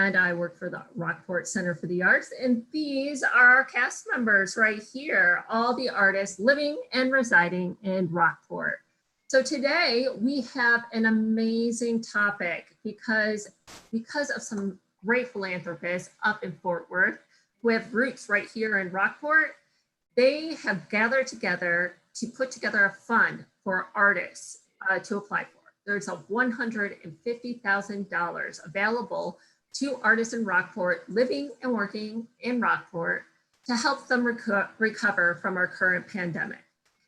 and I work for the Rockport Center for the Arts. And these are our cast members right here, all the artists living and residing in Rockport. So today we have an amazing topic because of some great philanthropists up in Fort Worth who have roots right here in Rockport. They have gathered together to put together a fund for artists to apply for. There's a $150,000 available to artists in Rockport living and working in Rockport to help them recover from our current pandemic.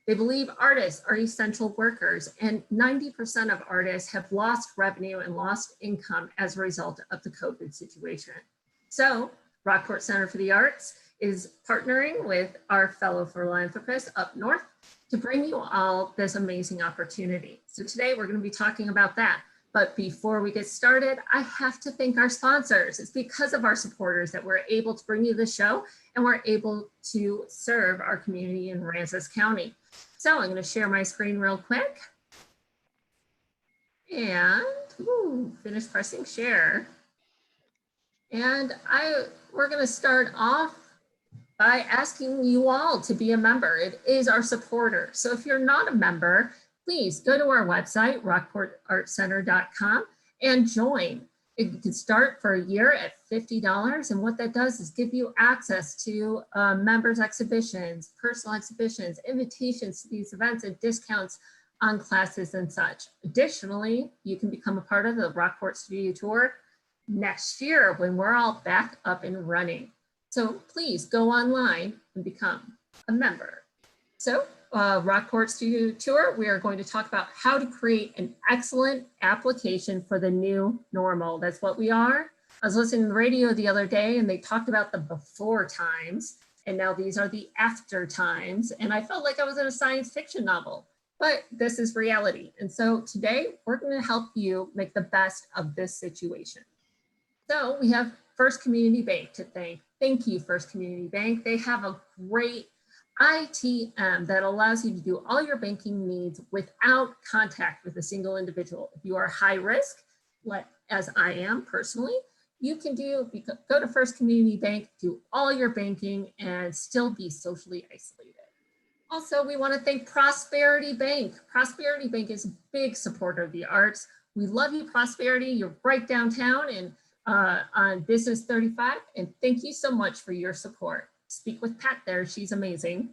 They believe artists are essential workers, and 90% of artists have lost revenue and lost income as a result of the COVID situation. So Rockport Center for the Arts is partnering with our fellow philanthropists up north to bring you all this amazing opportunity. So today we're going to be talking about that. But before we get started, I have to thank our sponsors. It's because of our supporters that we're able to bring you the show and we're able to serve our community in Aransas County. So I'm going to share my screen real quick and finish pressing share. And we're going to start off by asking you all to be a member. It is our supporter. So if you're not a member, please go to our website, rockportartcenter.com, and join. You can start for a year at $50. And what that does is give you access to members' exhibitions, personal exhibitions, invitations to these events, and discounts on classes and such. Additionally, you can become a part of the Rockport Studio Tour next year when we're all back up and running. So please go online and become a member. So Rockport Studio Tour, we are going to talk about how to create an excellent application for the new normal. That's what we are. I was listening to the radio the other day and they talked about the before times, and now these are the after times. And I felt like I was in a science fiction novel, but this is reality. And so today we're going to help you make the best of this situation. So we have First Community Bank to thank. Thank you, First Community Bank. They have a great ITM that allows you to do all your banking needs without contact with a single individual. If you are high risk, as I am personally, you can go to First Community Bank, do all your banking and still be socially isolated. Also, we want to thank Prosperity Bank. Prosperity Bank is a big supporter of the arts. We love you, Prosperity. You're right downtown and on Business 35, and thank you so much for your support. Speak with Pat there, she's amazing.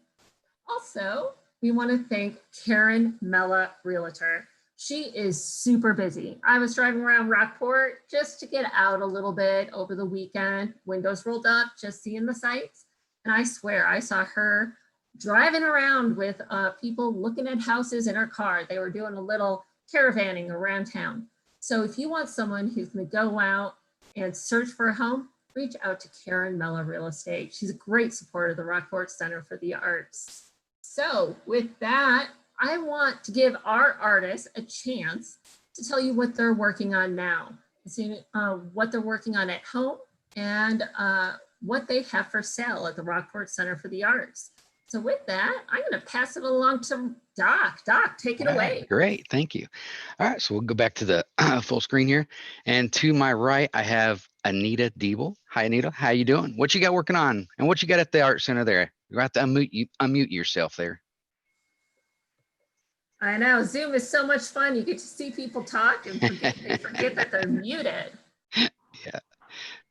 Also, we want to thank Karen Mella Realtor. She is super busy. I was driving around Rockport just to get out a little bit over the weekend, windows rolled up, just seeing the sights. And I swear I saw her driving around with people looking at houses in her car. They were doing a little caravanning around town. So if you want someone who's going to go out and search for a home, reach out to Karen Mella Real Estate. She's a great supporter of the Rockport Center for the Arts. So with that, I want to give our artists a chance to tell you what they're working on now, what they're working on at home, and what they have for sale at the Rockport Center for the Arts. So with that, I'm going to pass it along to Doc. Doc, take it away. Great, thank you. All right, so we'll go back to the full screen here. And to my right, I have Anita Diebel. Hi, Anita. How you doing? What you got working on? And what you got at the Art Center there? You're going to have to unmute yourself there. I know. Zoom is so much fun. You get to see people talk and they forget that they're muted. Yeah,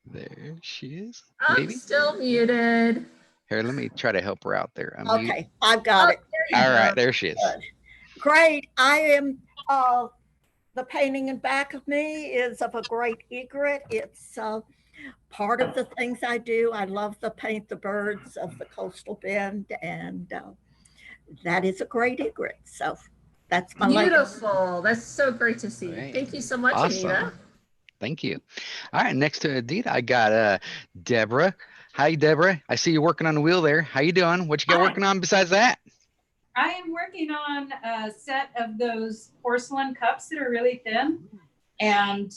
there she is. I'm still muted. Here, let me try to help her out there. Okay, I've got it. All right, there she is. Good. Great. I am, the painting in back of me is of a great egret. It's part of the things I do. I love to paint the birds of the coastal bend, and that is a great egret. So that's my beautiful. That's so great to see. Great. Thank you so much, awesome. Anita. Thank you. All right, next to Anita, I got Deborah. Hi, Deborah. I see you working on the wheel there. How you doing? What you got working on besides that? I am working on a set of those porcelain cups that are really thin. And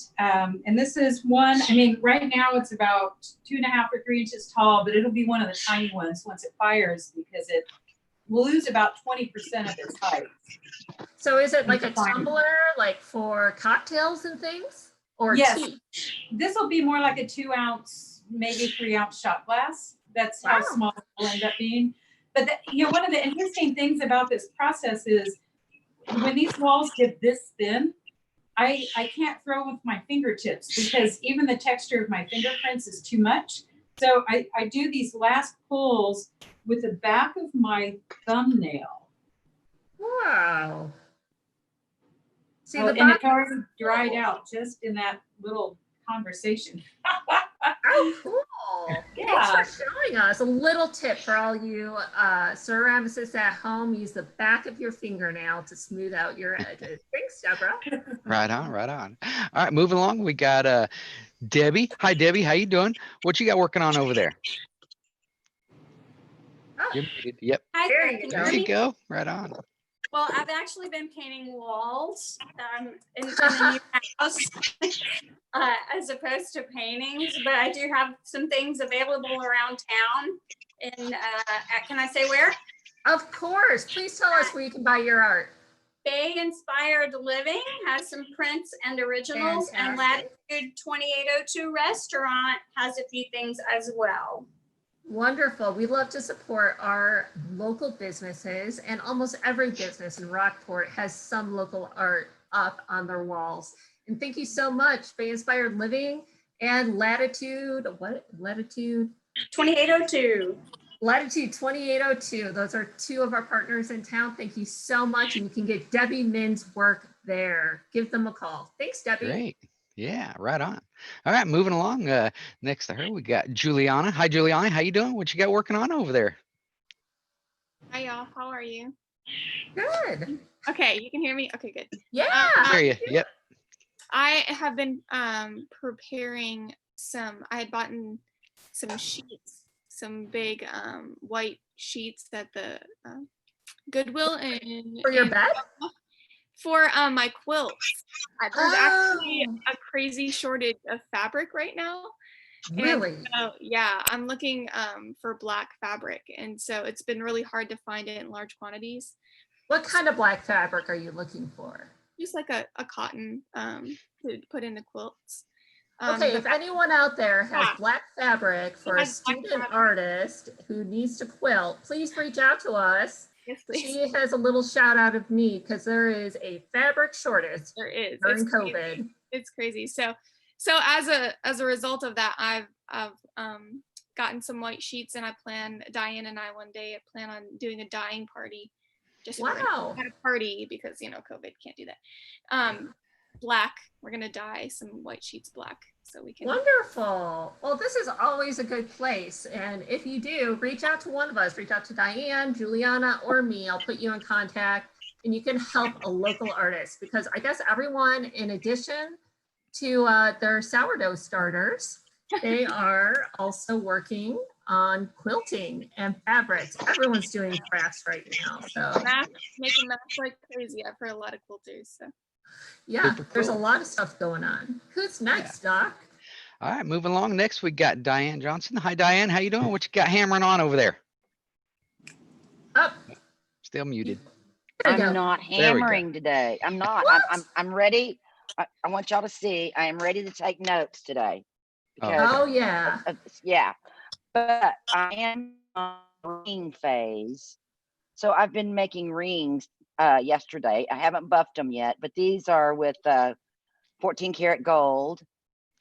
this is one, I mean, right now it's about 2.5 or 3 inches tall, but it'll be one of the tiny ones once it fires because it will lose about 20% of its height. So is it like a tumbler, like for cocktails and things? or Yes. teach? This will be more like a 2 ounce, maybe 3 ounce shot glass. That's how Wow. small it will end up being. But one of the interesting things about this process is when these walls get this thin, I can't throw with my fingertips because even the texture of my fingerprints is too much. So I do these last pulls with the back of my thumbnail. Wow. See, Well, the and it's bottom. already dried out just in that little conversation. Oh, cool. Yeah. Thanks for showing us. A little tip for all you ceramists at home, use the back of your fingernail to smooth out your edges. Thanks, Deborah. Right on, right on. All right, moving along. We got Debbie. Hi, Debbie. How you doing? What you got working on over there? Oh, You're muted. Yep. Hi There there, you can There you hear you me? go. Right on. Well, I've actually been painting walls in the new house as opposed to paintings, but I do have some things available around town. And can I say where? of course. Please tell us where you can buy your art. Bay Inspired Living has some prints and originals, and Fantastic. Latitude 2802 Restaurant has a few things as well. Wonderful. We love to support our local businesses, and almost every business in Rockport has some local art up on their walls. And thank you so much, Bay Inspired Living and Latitude, what? Latitude? 2802. Latitude 2802. Those are two of our partners in town. Thank you so much. And you can get Debbie Min's work there. Give them a call. Thanks, Debbie. Great. Yeah, right on. All right, moving along. Next to her, we got Juliana. Hi, Juliana. How you doing? What you got working on over there? Hi y'all, how are you? Good. Okay, you can hear me? Okay, good. Yeah. Hear you. Yep. I have been preparing I had bought some sheets, some big white sheets at the Goodwill For your bed? for my quilts. There's actually Oh, a crazy shortage of fabric right now. really? And so, yeah, I'm looking for black fabric. And so it's been really hard to find it in large quantities. What kind of black fabric are you looking for? Just like a cotton to put in the quilts. Okay, if anyone out there has Yeah. black fabric for a has black student fabric. artist who needs to quilt, please reach out to us. Yes, please. She has a little shout out of me because there is a fabric shortage There is. during It's crazy. COVID. It's crazy. So as a result of that, I've gotten some white sheets, and Diane and I one day plan on doing a dyeing party. Just Wow. at a party because COVID can't do that. Black. We're gonna dye some white sheets black so we can. Wonderful. Well, this is always a good place. And if you do, reach out to one of us. Reach out to Diane, Juliana, or me. I'll put you in contact and you can help a local artist, because I guess everyone, in addition to their sourdough starters, they are also working on quilting and fabrics. Everyone's doing crafts right now. So Making masks like crazy. I've heard a lot of quilters. So. yeah, Super there's a cool. lot of stuff going on. Who's next, Doc? All right, moving along. Next, we got Diane Johnson. Hi, Diane. How you doing? What you got hammering on over there? Up. Still muted. There we I'm go. not There we go. hammering today. I'm not. I'm ready. I want y'all to see. I am ready to take notes today. Because Oh yeah. yeah, but I am on ring phase. So I've been making rings yesterday. I haven't buffed them yet, but these are with 14 karat gold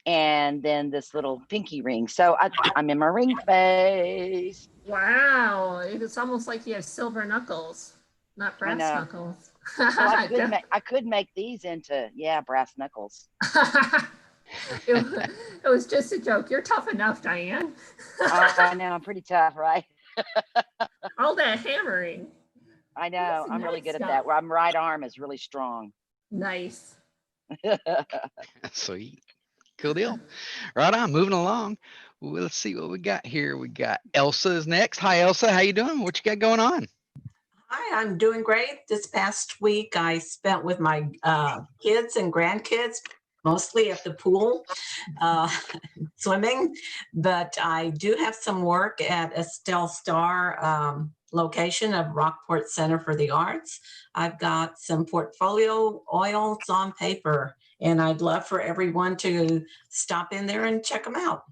and then this little pinky ring. So I'm in my ring phase. Wow. It's almost like you have silver knuckles, not brass know. knuckles. Well, I could make these into brass knuckles. it was just a joke. You're tough enough, Diane. I know, I'm pretty tough, right? All that hammering. I know. That's I'm really nice good at stuff. that. Where my right arm is really strong. Nice. Sweet. Cool deal. Right on. Moving along. Well, let's see what we got here. We got Elsa is next. Hi, Elsa. How you doing? What you got going on? Hi, I'm doing great. This past week I spent with my kids and grandkids, mostly at the pool, swimming, but I do have some work at Estelle Star location of Rockport Center for the Arts. I've got some portfolio oils on paper, And I'd love for everyone to stop in there and check them out.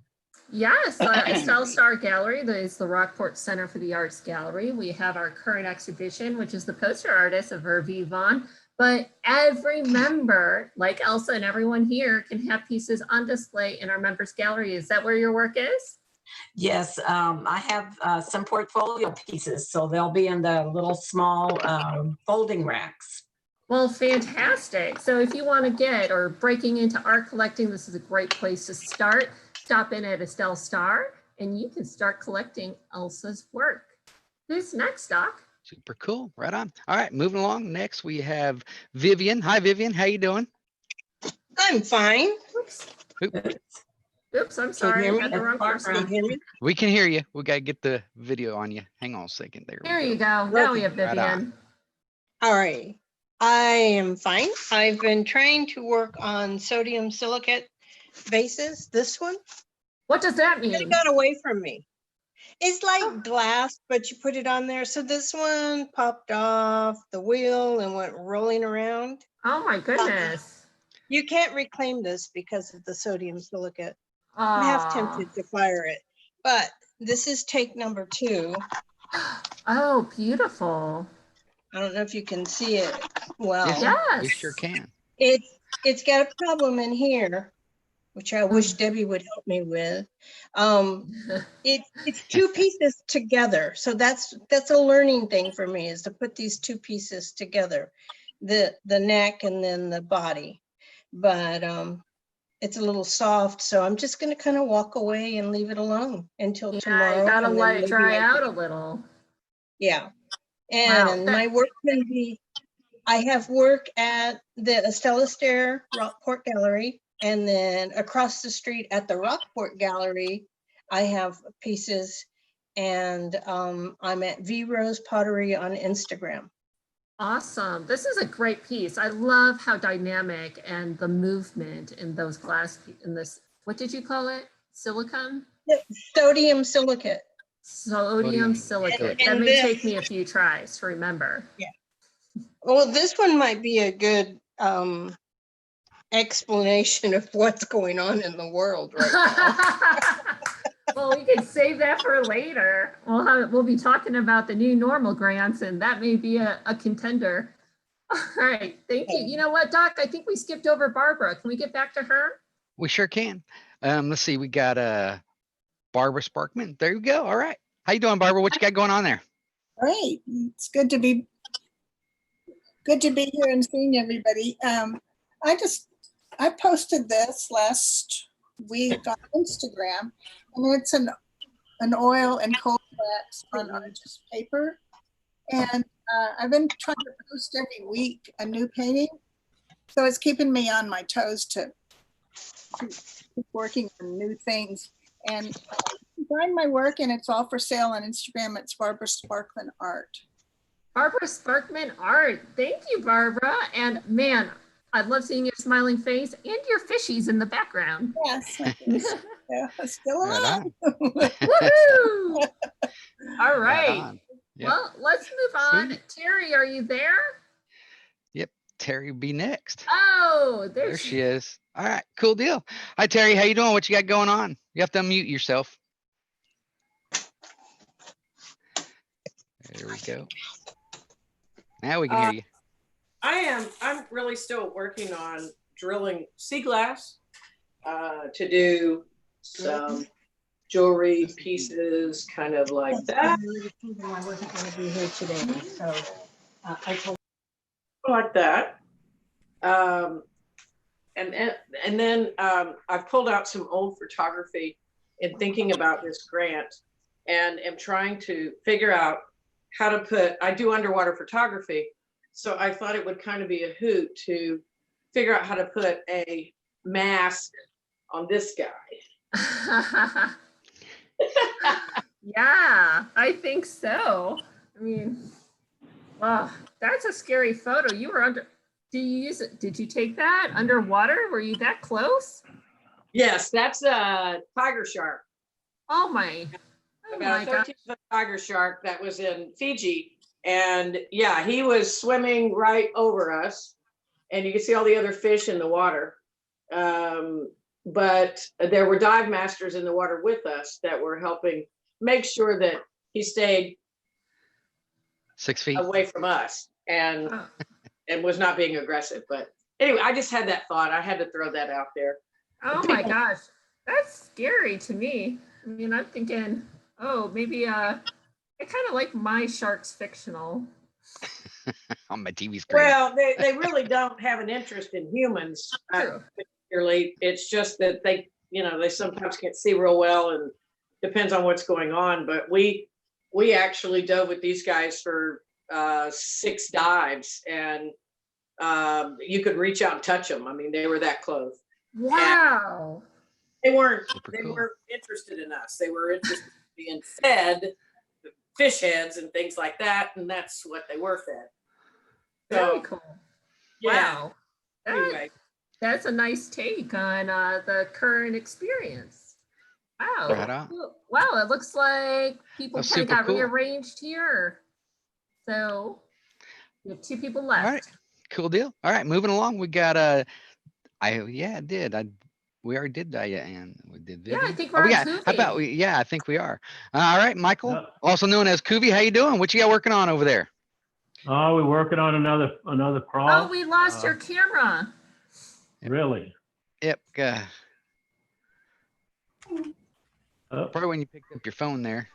Yes, Estelle Star Gallery, that is the Rockport Center for the Arts Gallery. We have our current exhibition, which is the poster artist of Vivian. But every member, like Elsa and everyone here, can have pieces on display in our members gallery. Is that where your work is? Yes, I have some portfolio pieces, so they'll be in the little small folding racks. Well, fantastic. So if you want to get or breaking into art collecting, this is a great place to start. Stop in at Estelle Star and you can start collecting Elsa's work. Who's next, Doc? Super cool. Right on. All right, moving along. Next, we have Vivian. Hi, Vivian. How you doing? I'm fine. Oops. Oop. Oops, I'm Can sorry. you I hear had me? the wrong person. Can you hear me? We can hear you. We got to get the video on you. Hang on a second. There you go. Now we have Right Vivian. All right. I am fine. I've been trying to work on sodium silicate vases. This one, What does that it mean? got away from me. It's like glass, but you put it on there. So this one popped off the wheel and went rolling around. Oh my goodness. You can't reclaim this because of the sodium silicate. I'm I'm half tempted to fire it, but this is take number 2. Oh, beautiful. I don't know if you can see it well. Yes. We sure can. It's got a problem in here, which I wish Debbie would help me with. It's 2 pieces together. So that's a learning thing for me, is to put these 2 pieces together, the neck and then the body. But it's a little soft, so I'm just going to kind of walk away and leave it alone until tomorrow. You gotta and then let it maybe dry I out can- a little. Yeah. Wow. And my work can be, I have work at the Estella Stair Rockport Gallery, and then across the street at the Rockport Gallery, I have pieces, and I'm at V Rose Pottery on Instagram. Awesome. This is a great piece. I love how dynamic and the movement in those glass, in this, what did you call it? Silicone? Sodium silicate. Sodium silicate. That And may this- take me a few tries to remember. Well, this one might be a good explanation of what's going on in the world right now. Well, we can save that for later. We'll be talking about the new normal grants, and that may be a contender. All right, thank you. You know what, Doc? I think we skipped over Barbara. Can we get back to her? We sure can. Let's see. We got Barbara Sparkman. There you go. All right. How you doing, Barbara? What you got going on there? Great. It's good to be here and seeing everybody. I posted this last week on Instagram, and it's an oil and cold wax on artist paper. And I've been trying to post every week a new painting. So it's keeping me on my toes to keep working on new things. And find my work, and it's all for sale on Instagram. It's Barbara Sparkman Art. Barbara Sparkman Art. Thank you, Barbara. And man, I love seeing your smiling face and your fishies in the background. Yes, yeah, still Right alive. on. Woohoo! All Right right. on. Yep. Well, let's move on. Sweet. Terry, are you there? Yep. Terry will be next. Oh, There she is. All right. Cool deal. Hi, Terry. How you doing? What you got going on? You have to unmute yourself. There we go. Now we can hear you. I'm really still working on drilling sea glass to do some jewelry pieces, kind of like that. I wasn't going to be here today, so I told. Like that. And then I've pulled out some old photography in thinking about this grant, and am trying to figure out how to put, I do underwater photography, so I thought it would kind of be a hoot to figure out how to put a mask on this guy. Yeah, I think so. I mean, wow, that's a scary photo. You were under, do you use it? Did you take that underwater? Were you that close? Yes, that's a tiger shark. Oh my, About a God. 13-foot tiger shark that was in Fiji. And yeah, he was swimming right over us. and you could see all the other fish in the water. But there were dive masters in the water with us that were helping make sure that he stayed 6 feet away from us and was not being aggressive. But anyway, I just had that thought. I had to throw that out there. Oh my gosh, that's scary to me. I mean, I'm thinking, oh, maybe I kind of like my sharks fictional. on my TV screen. Well, they really don't have an interest in humans. Particularly, it's just that they sometimes can't see real well, and depends on what's going on. But we actually dove with these guys for 6 dives, and you could reach out and touch them. I mean, they were that close. Wow. And they weren't cool. interested in us. They were interested in being fed fish heads and things like that, and that's what they were fed. Very cool. Yeah. Wow. Anyway. That's a nice take on the current experience. Wow. Right on. Wow, it looks like people That's kind of super got cool. rearranged here. So we have 2 people left. All right. Cool deal. All right, moving along. We got we already did Diane. We did Vivian. Yeah, I think we're on How Kuvi. about I think we are. All right, Michael, also known as Kuvi. How you doing? What you got working on over there? Oh, we're working on another cross. Oh, we lost your camera. Really? Yep. Probably when you picked up your phone there.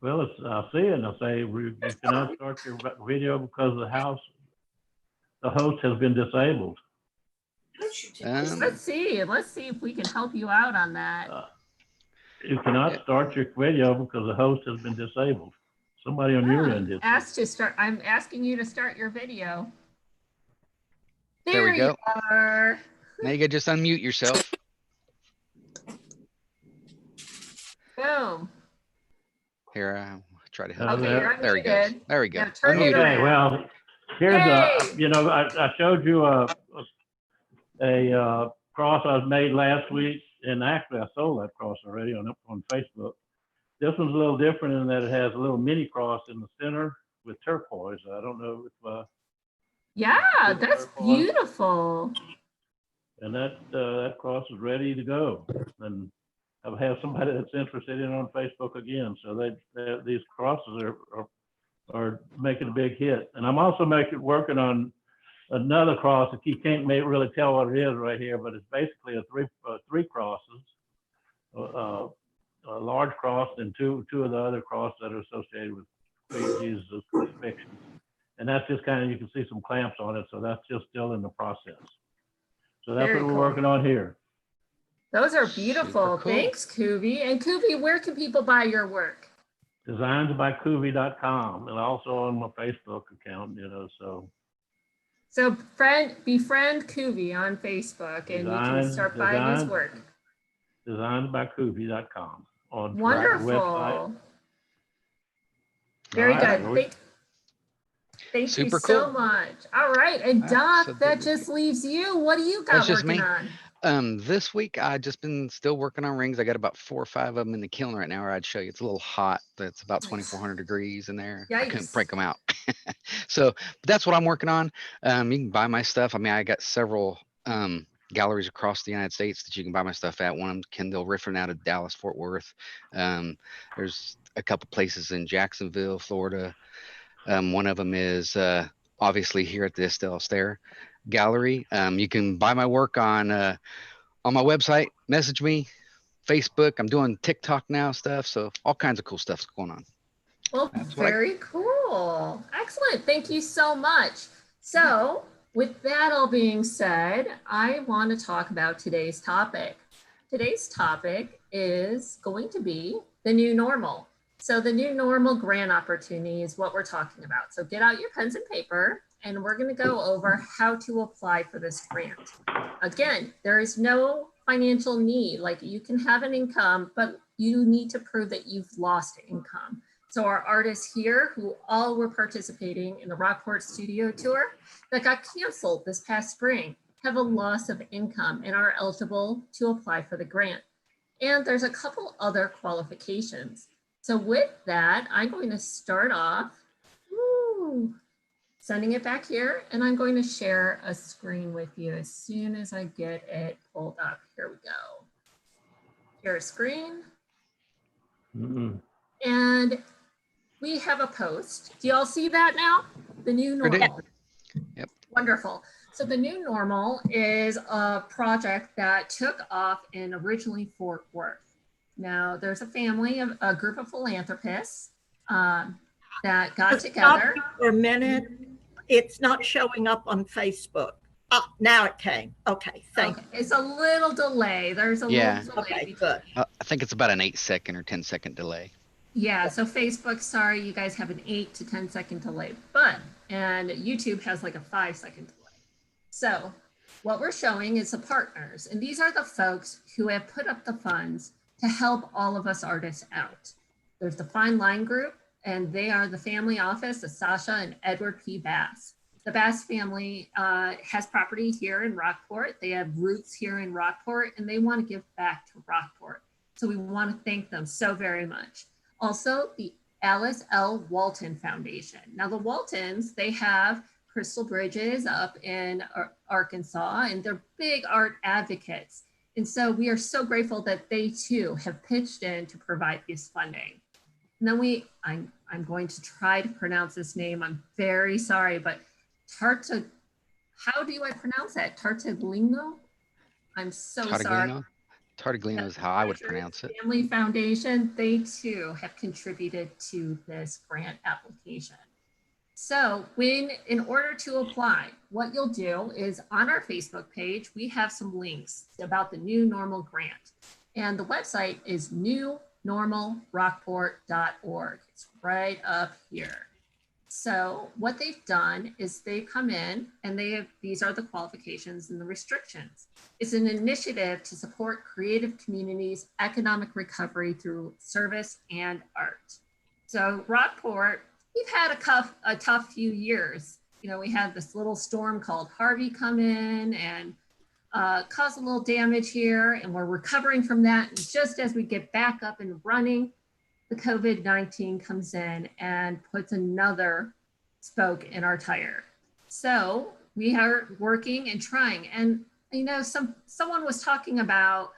Well, I see it, and I say you cannot start your video because the host has been disabled. Let's see if we can help you out on that. You cannot start your video because the host has been disabled. Somebody on your end did. I'm asking you to start your video. There we go. You are. Now you can just unmute yourself. Boom. Here, I'll try to help. Okay, you're there he goes. There we go. Now turn it Okay, around. well, here's I showed you a cross I made last week, and actually I sold that cross already on Facebook. This one's a little different in that it has a little mini cross in the center with turquoise. I don't know if yeah, that's beautiful. And that cross is ready to go. And I have somebody that's interested in on Facebook again. So these crosses are making a big hit. And I'm also working on another cross that you can't really tell what it is right here, but it's basically three crosses, a large cross and two of the other crosses that are associated with Jesus' crucifixion. And that's just you can see some clamps on it. So that's just still in the process. So that's what we're working on here. Those are beautiful. Cool. Thanks, Kuvi. And Kuvi, where can people buy your work? Designsbykuvi.com, and also on my Facebook account, So befriend Kuvi on Facebook, and you can start buying his work. Designsbykuvi.com on the wonderful. Very good. Thank you so much. All right, and Doc, so that just leaves you. What do you got working on? This week I just been still working on rings. I got about 4 or 5 of them in the kiln right now, where I'd show you. It's a little hot. It's about 2,400 degrees in there. Yikes. I couldn't break them out. So that's what I'm working on. You can buy my stuff. I mean, I got several galleries across the United States that you can buy my stuff at. One of them, Kendall Riffin out of Dallas, Fort Worth. There's a couple places in Jacksonville, Florida. One of them is obviously here at the Estelle Stair Gallery. You can buy my work on my website, message me, Facebook. I'm doing TikTok now stuff. So all kinds of cool stuff's going on. Well, very cool. Excellent. Thank you so much. So with that all being said, I want to talk about today's topic. Today's topic is going to be the new normal. So the new normal grant opportunity is what we're talking about. So get out your pens and paper, and we're going to go over how to apply for this grant. Again, there is no financial need. Like, you can have an income, but you need to prove that you've lost income. So our artists here, who all were participating in the Rockport Studio Tour that got canceled this past spring, have a loss of income and are eligible to apply for the grant. And there's a couple other qualifications. So with that, I'm going to start off. sending it back here, and I'm going to share a screen with you as soon as I get it pulled up. Here we go. Share a screen. And we have a post. Do y'all see that now? The new normal. Yep. Wonderful. So the new normal is a project that took off in originally Fort Worth. Now there's a family, a group of philanthropists that got together. Stop for a minute. It's not showing up on Facebook. Oh, now it came. Okay, thank you. It's a little delay. There's a little delay. Okay, good. I think it's about an 8-second or 10-second delay. Yeah, so Facebook, sorry, you guys have an 8 to 10 second delay, and YouTube has like a 5-second delay. So what we're showing is the partners, and these are the folks who have put up the funds to help all of us artists out. There's the Fine Line Group, and they are the family office of Sasha and Edward P. Bass. The Bass family has property here in Rockport. They have roots here in Rockport, and they want to give back to Rockport. So we want to thank them so very much. Also, the Alice L. Walton Foundation. Now the Waltons, they have Crystal Bridges up in Arkansas, and they're big art advocates. And so we are so grateful that they too have pitched in to provide this funding. And then I'm going to try to pronounce this name. I'm very sorry, but how do I pronounce that? Tartaglino? I'm so sorry. Tartaglino is how I would pronounce it. Family Foundation, they too have contributed to this grant application. So in order to apply, what you'll do is on our Facebook page, we have some links about the New Normal Grant. And the website is newnormalrockport.org. It's right up here. So what they've done is they come in and these are the qualifications and the restrictions. It's an initiative to support creative communities' economic recovery through service and art. So Rockport, we've had a tough few years. You know, we had this little storm called Harvey come in and cause a little damage here, and we're recovering from that. And just as we get back up and running, the COVID-19 comes in and puts another spoke in our tire. So we are working and trying. And you know, someone was talking about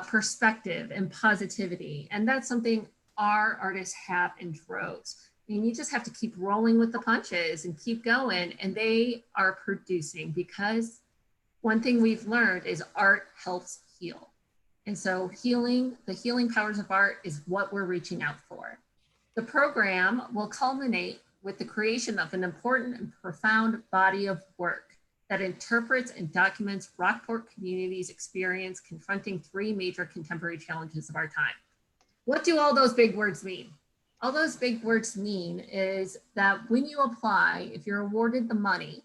perspective and positivity, and that's something our artists have in droves. I mean, you just have to keep rolling with the punches and keep going, and they are producing, because one thing we've learned is art helps heal. And so the healing powers of art is what we're reaching out for. The program will culminate with the creation of an important and profound body of work that interprets and documents Rockport community's experience confronting 3 major contemporary challenges of our time. What do all those big words mean? All those big words mean is that when you apply, if you're awarded the money,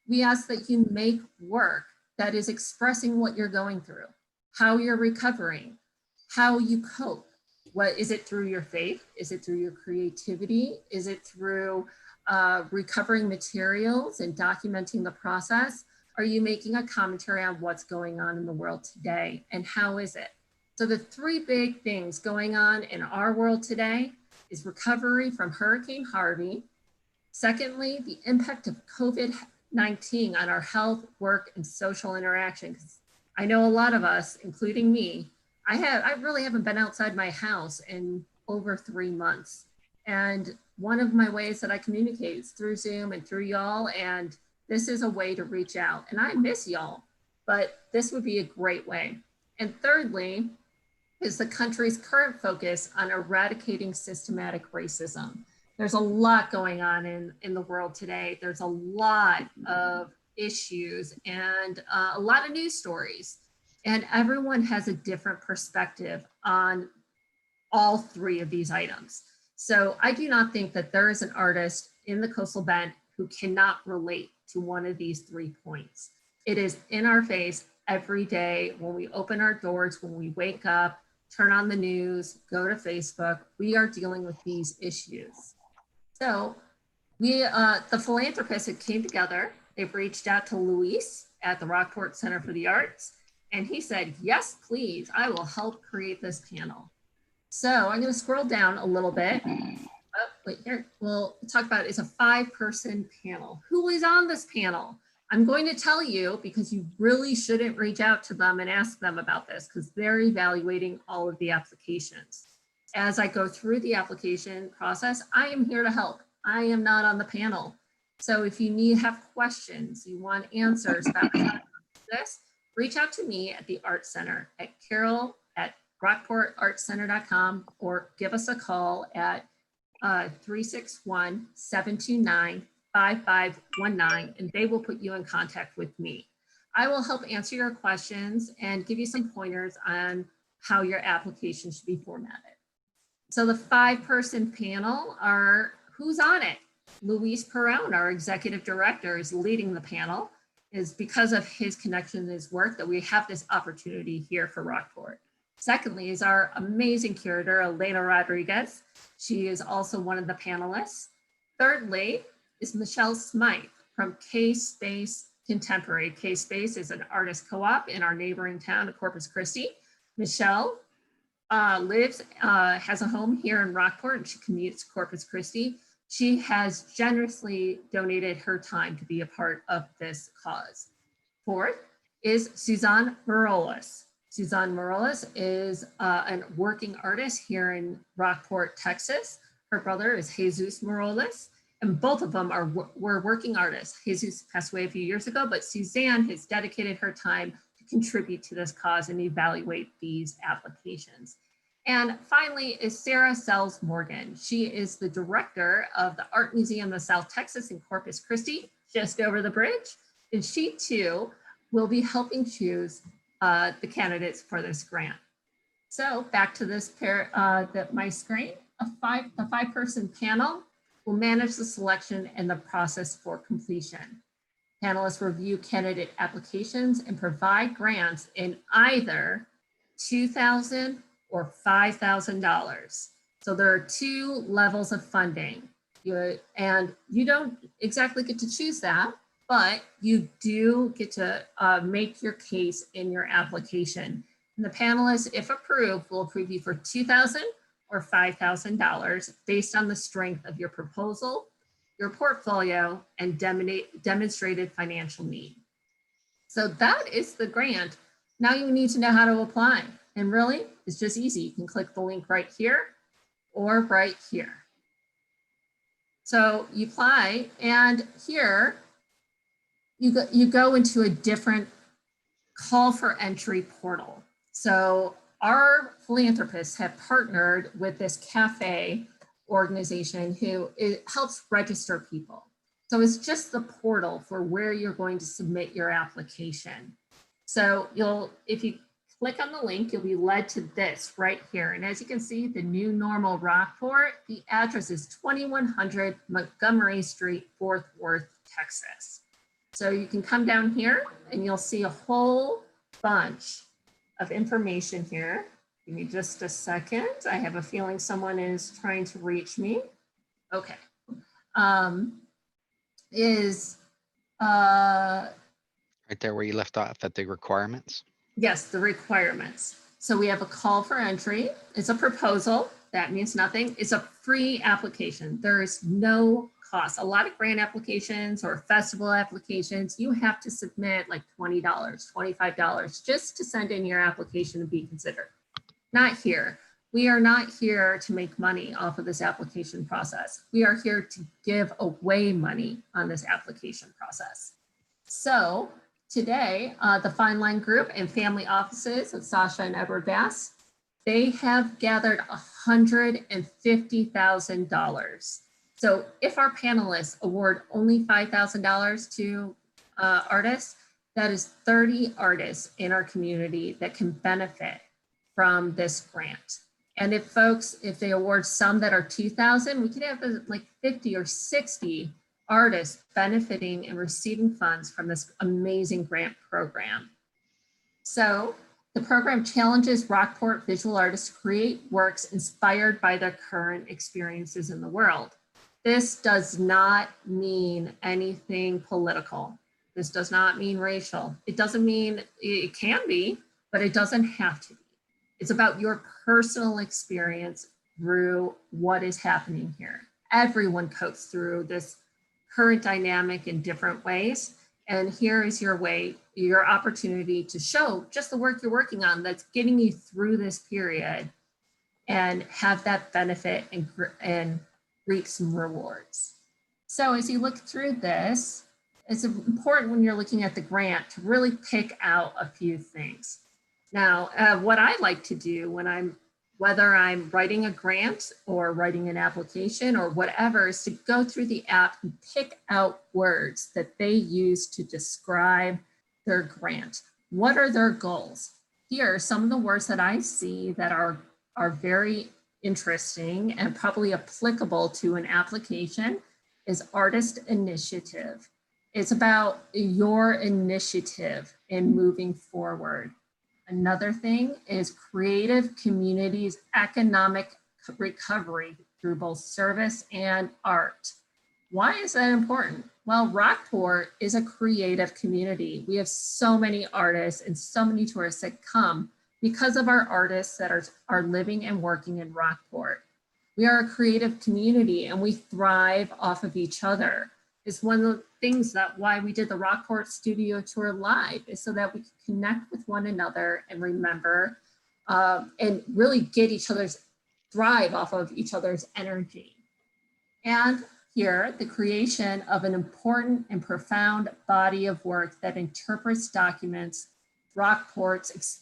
we ask that you make work that is expressing what you're going through, how you're recovering, how you cope. What is it through your faith? Is it through your creativity? Is it through recovering materials and documenting the process? Are you making a commentary on what's going on in the world today and how is it? So the 3 big things going on in our world today is recovery from Hurricane Harvey. Secondly, the impact of COVID-19 on our health, work, and social interaction. 'Cause I know a lot of us, including me, I really haven't been outside my house in over 3 months. And one of my ways that I communicate is through Zoom and through y'all. And this is a way to reach out. And I miss y'all, but this would be a great way. And thirdly, is the country's current focus on eradicating systematic racism. There's a lot going on in the world today. There's a lot of issues and a lot of news stories. And everyone has a different perspective on all 3 of these items. So I do not think that there is an artist in the Coastal Bend who cannot relate to one of these 3 points. It is in our face every day when we open our doors, when we wake up, turn on the news, go to Facebook, we are dealing with these issues. So the philanthropists that came together, they've reached out to Luis at the Rockport Center for the Arts, and he said, yes, please, I will help create this panel. So I'm going to scroll down a little bit. Oh, wait here, we'll talk about is a 5-person panel. Who is on this panel? I'm going to tell you because you really shouldn't reach out to them and ask them about this because they're evaluating all of the applications. As I go through the application process, I am here to help. I am not on the panel. So if you have questions, you want answers about this, reach out to me at the Art Center at carol@rockportartcenter.com or give us a call at 361-729-5519 and they will put you in contact with me. I will help answer your questions and give you some pointers on how your application should be formatted. So the 5-person panel are, who's on it? Luis Perron, our executive director, is leading the panel. Is because of his connection and his work that we have this opportunity here for Rockport. Secondly is our amazing curator, Elena Rodriguez. She is also one of the panelists. Thirdly is Michelle Smythe from K-Space Contemporary. K-Space is an artist co-op in our neighboring town of Corpus Christi. Michelle has a home here in Rockport and she commutes to Corpus Christi. She has generously donated her time to be a part of this cause. Fourth is Suzanne Morales. Suzanne Morales is a working artist here in Rockport, Texas. Her brother is Jesus Morales, and both of them were working artists. Jesus passed away a few years ago, but Suzanne has dedicated her time to contribute to this cause and evaluate these applications. And finally is Sarah Sells Morgan. She is the director of the Art Museum of South Texas in Corpus Christi, just over the bridge. And she too will be helping choose the candidates for this grant. So back to this my screen, a 5-person panel will manage the selection and the process for completion. Panelists review candidate applications and provide grants in either $2,000 or $5,000. So there are 2 levels of funding. And you don't exactly get to choose that, but you do get to make your case in your application. And the panelists, if approved, will approve you for $2,000 or $5,000 based on the strength of your proposal, your portfolio, and demonstrated financial need. So that is the grant. Now you need to know how to apply. And really, it's just easy. You can click the link right here or right here. So you apply, and here you go into a different call for entry portal. So our philanthropists have partnered with this cafe organization who helps register people. So it's just the portal for where you're going to submit your application. So if you click on the link, you'll be led to this right here. And as you can see, the new Normal Rockport, the address is 2100 Montgomery Street, Fort Worth, Texas. So you can come down here and you'll see a whole bunch of information here. Give me just a second. I have a feeling someone is trying to reach me. Okay. Right there where you left off at the requirements. Yes, the requirements. So we have a call for entry. It's a proposal. That means nothing. It's a free application. There is no cost. A lot of grant applications or festival applications, you have to submit like $20, $25 just to send in your application and be considered. Not here. We are not here to make money off of this application process. We are here to give away money on this application process. So today, the Fine Line Group and family offices of Sasha and Edward Bass, they have gathered $150,000. So if our panelists award only $5,000 to artists, that is 30 artists in our community that can benefit from this grant. And if they award some that are 2,000, we could have like 50 or 60 artists benefiting and receiving funds from this amazing grant program. So the program challenges Rockport visual artists to create works inspired by their current experiences in the world. This does not mean anything political. This does not mean racial. It doesn't mean, it can be, but it doesn't have to be. It's about your personal experience through what is happening here. everyone copes through this current dynamic in different ways. And here is your way, your opportunity to show just the work you're working on that's getting you through this period and have that benefit and reap some rewards. So as you look through this, it's important when you're looking at the grant to really pick out a few things. Now, what I like to do when whether I'm writing a grant or writing an application or whatever, is to go through the app and pick out words that they use to describe their grant. What are their goals? Here are some of the words that I see that are very interesting and probably applicable to an application is artist initiative. It's about your initiative in moving forward. Another thing is creative communities, economic recovery through both service and art. Why is that important? Well, Rockport is a creative community. We have so many artists and so many tourists that come because of our artists that are living and working in Rockport. We are a creative community and we thrive off of each other. It's one of the things that why we did the Rockport Studio Tour live, is so that we can connect with one another and remember and really get thrive off of each other's energy. And here, the creation of an important and profound body of work that interprets documents Rockport's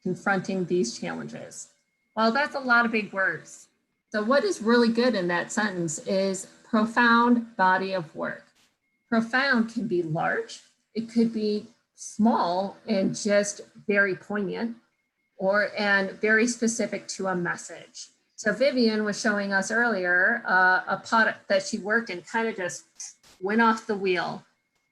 confronting these challenges. Well, that's a lot of big words. So what is really good in that sentence is profound body of work. Profound can be large, it could be small and just very poignant and very specific to a message. So Vivian was showing us earlier a pot that she worked in kind of just went off the wheel.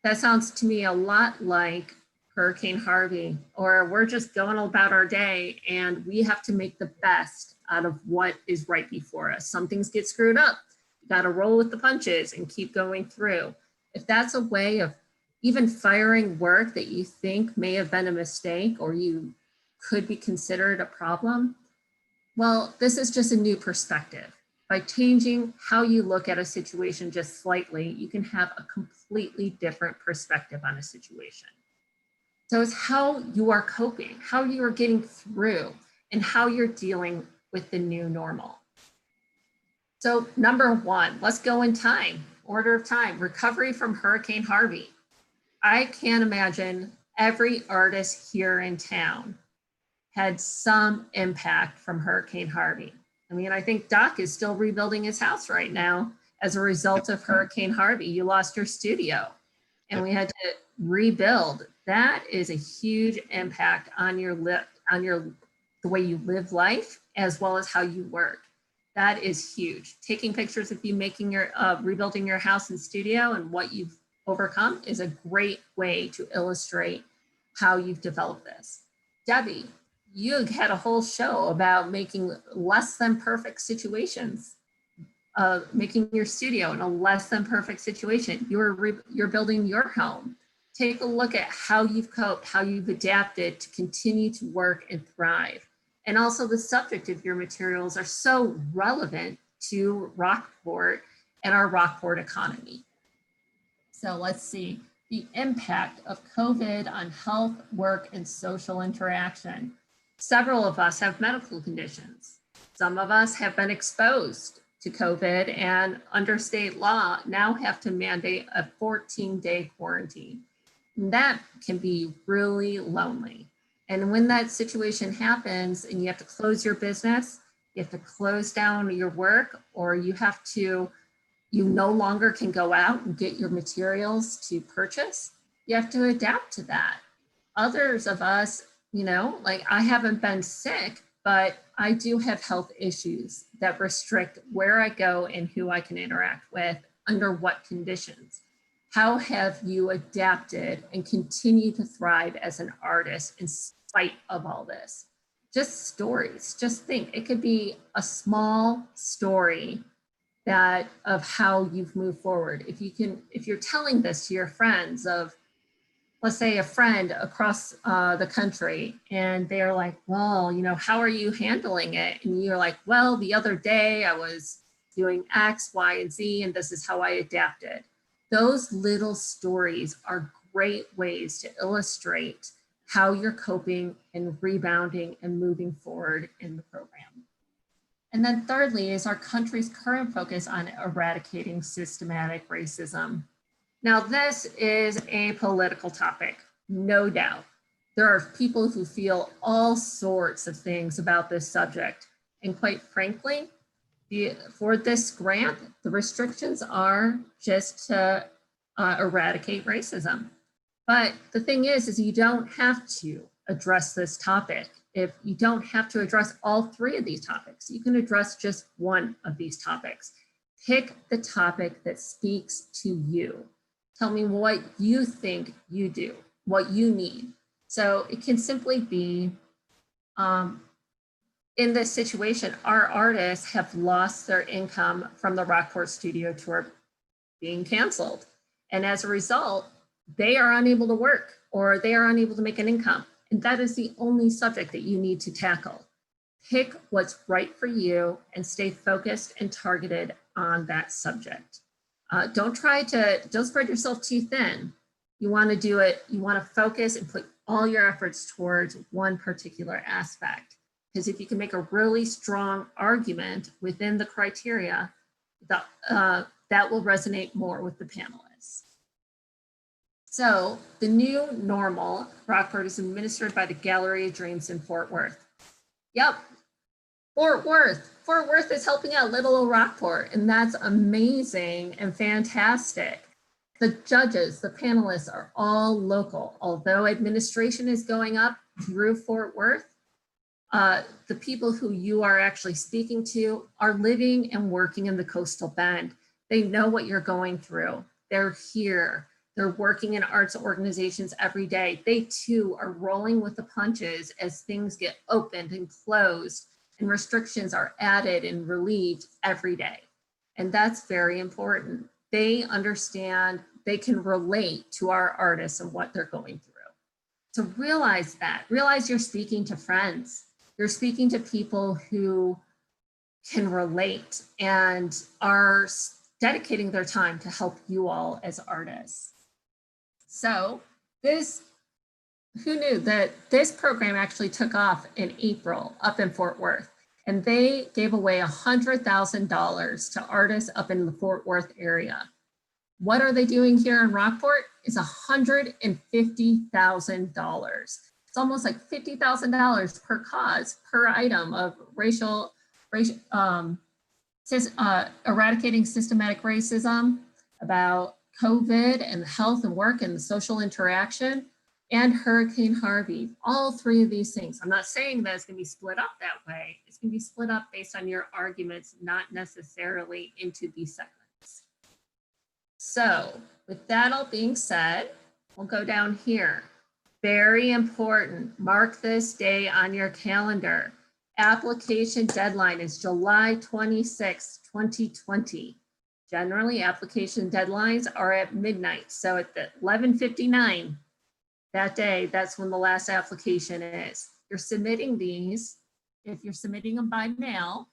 That sounds to me a lot like Hurricane Harvey, or we're just going about our day and we have to make the best out of what is right before us. Some things get screwed up. You got to roll with the punches and keep going through. If that's a way of even firing work that you think may have been a mistake or you could be considered a problem, well, this is just a new perspective. By changing how you look at a situation just slightly, you can have a completely different perspective on a situation. So it's how you are coping, how you are getting through, and how you're dealing with the new normal. So number one, let's go in time, order of time, recovery from Hurricane Harvey. I can't imagine every artist here in town had some impact from Hurricane Harvey. I mean, I think Doc is still rebuilding his house right now as a result of Hurricane Harvey. You lost your studio and we had to rebuild. That is a huge impact on the way you live life as well as how you work. That is huge. Taking pictures of you making your rebuilding your house and studio and what you've overcome is a great way to illustrate how you've developed this. Debbie, you had a whole show about making less than perfect situations, making your studio in a less than perfect situation. You're building your home. Take a look at how you've coped, how you've adapted to continue to work and thrive. And also the subject of your materials are so relevant to Rockport and our Rockport economy. So let's see, the impact of COVID on health, work, and social interaction. Several of us have medical conditions. Some of us have been exposed to COVID and under state law now have to mandate a 14-day quarantine. And that can be really lonely. And when that situation happens and you have to close your business, you have to close down your work, or you no longer can go out and get your materials to purchase, you have to adapt to that. Others of us, like I haven't been sick, but I do have health issues that restrict where I go and who I can interact with, under what conditions. How have you adapted and continue to thrive as an artist in spite of all this? Just stories, just think, it could be a small story of how you've moved forward. If you're telling this to your friends of, let's say a friend across the country, and they're like, well, how are you handling it? And you're like, well, the other day I was doing X, Y, and Z, and this is how I adapted. Those little stories are great ways to illustrate how you're coping and rebounding and moving forward in the program. And then thirdly is our country's current focus on eradicating systematic racism. Now, this is a political topic, no doubt. There are people who feel all sorts of things about this subject. And quite frankly, for this grant, the restrictions are just to eradicate racism. But the thing is you don't have to address this topic. If you don't have to address all three of these topics, you can address just one of these topics. Pick the topic that speaks to you. Tell me what you think you do, what you need. So it can simply be, in this situation, our artists have lost their income from the Rockport studio tour being canceled. And as a result, they are unable to work or they are unable to make an income. And that is the only subject that you need to tackle. Pick what's right for you and stay focused and targeted on that subject. Don't spread yourself too thin. You want to do it, you want to focus and put all your efforts towards one particular aspect. Because if you can make a really strong argument within the criteria, that will resonate more with the panelists. So the new Normal Rockport is administered by the Gallery of Dreams in Fort Worth. Yep, Fort Worth. Fort Worth is helping out little old Rockport, and that's amazing and fantastic. The judges, the panelists are all local. Although administration is going up through Fort Worth, the people who you are actually speaking to are living and working in the Coastal Bend. They know what you're going through. They're here. They're working in arts organizations every day. They too are rolling with the punches as things get opened and closed and restrictions are added and relieved every day. And that's very important. They understand, they can relate to our artists and what they're going through. So realize that, realize you're speaking to friends. You're speaking to people who can relate and are dedicating their time to help you all as artists. So who knew that this program actually took off in April up in Fort Worth, and they gave away $100,000 to artists up in the Fort Worth area. What are they doing here in Rockport? It's $150,000. It's almost like $50,000 per cause, per item of eradicating systematic racism, about COVID and health and work and social interaction, and Hurricane Harvey. All three of these things. I'm not saying that it's going to be split up that way. It's going to be split up based on your arguments, not necessarily into these segments. So with that all being said, we'll go down here. Very important, mark this day on your calendar. Application deadline is July 26, 2020. Generally, application deadlines are at midnight. So at the 11:59 that day, that's when the last application is. You're submitting these, if you're submitting them by mail,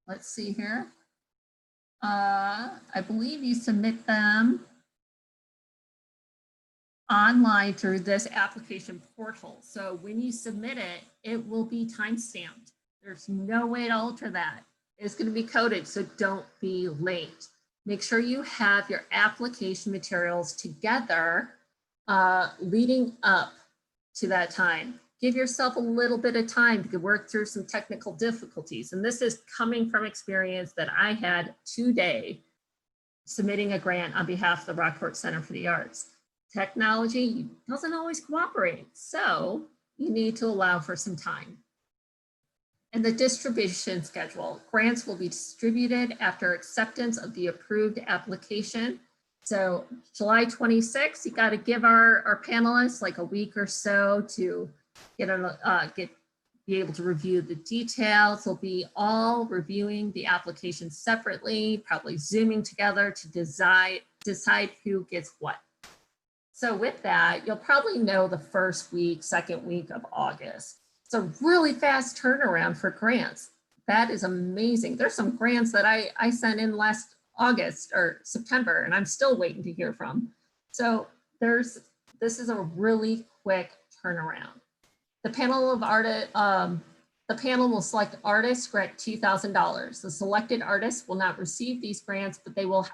let's see here. I believe you submit them online through this application portal. So when you submit it, it will be time-stamped. There's no way to alter that. It's going to be coded, so don't be late. Make sure you have your application materials together leading up to that time. Give yourself a little bit of time to work through some technical difficulties. And this is coming from experience that I had today submitting a grant on behalf of the Rockport Center for the Arts. Technology doesn't always cooperate, so you need to allow for some time. And the distribution schedule. Grants will be distributed after acceptance of the approved application. So July 26th, you got to give our panelists like a week or so to be able to review the details. They'll be all reviewing the application separately, probably Zooming together to decide who gets what. So with that, you'll probably know the first week, second week of August. It's a really fast turnaround for grants. that is amazing. There's some grants that I sent in last August or September, and I'm still waiting to hear from. So this is a really quick turnaround. The panel of artists, the panel will select artists, grant $2,000. The selected artists will not receive these grants, but they will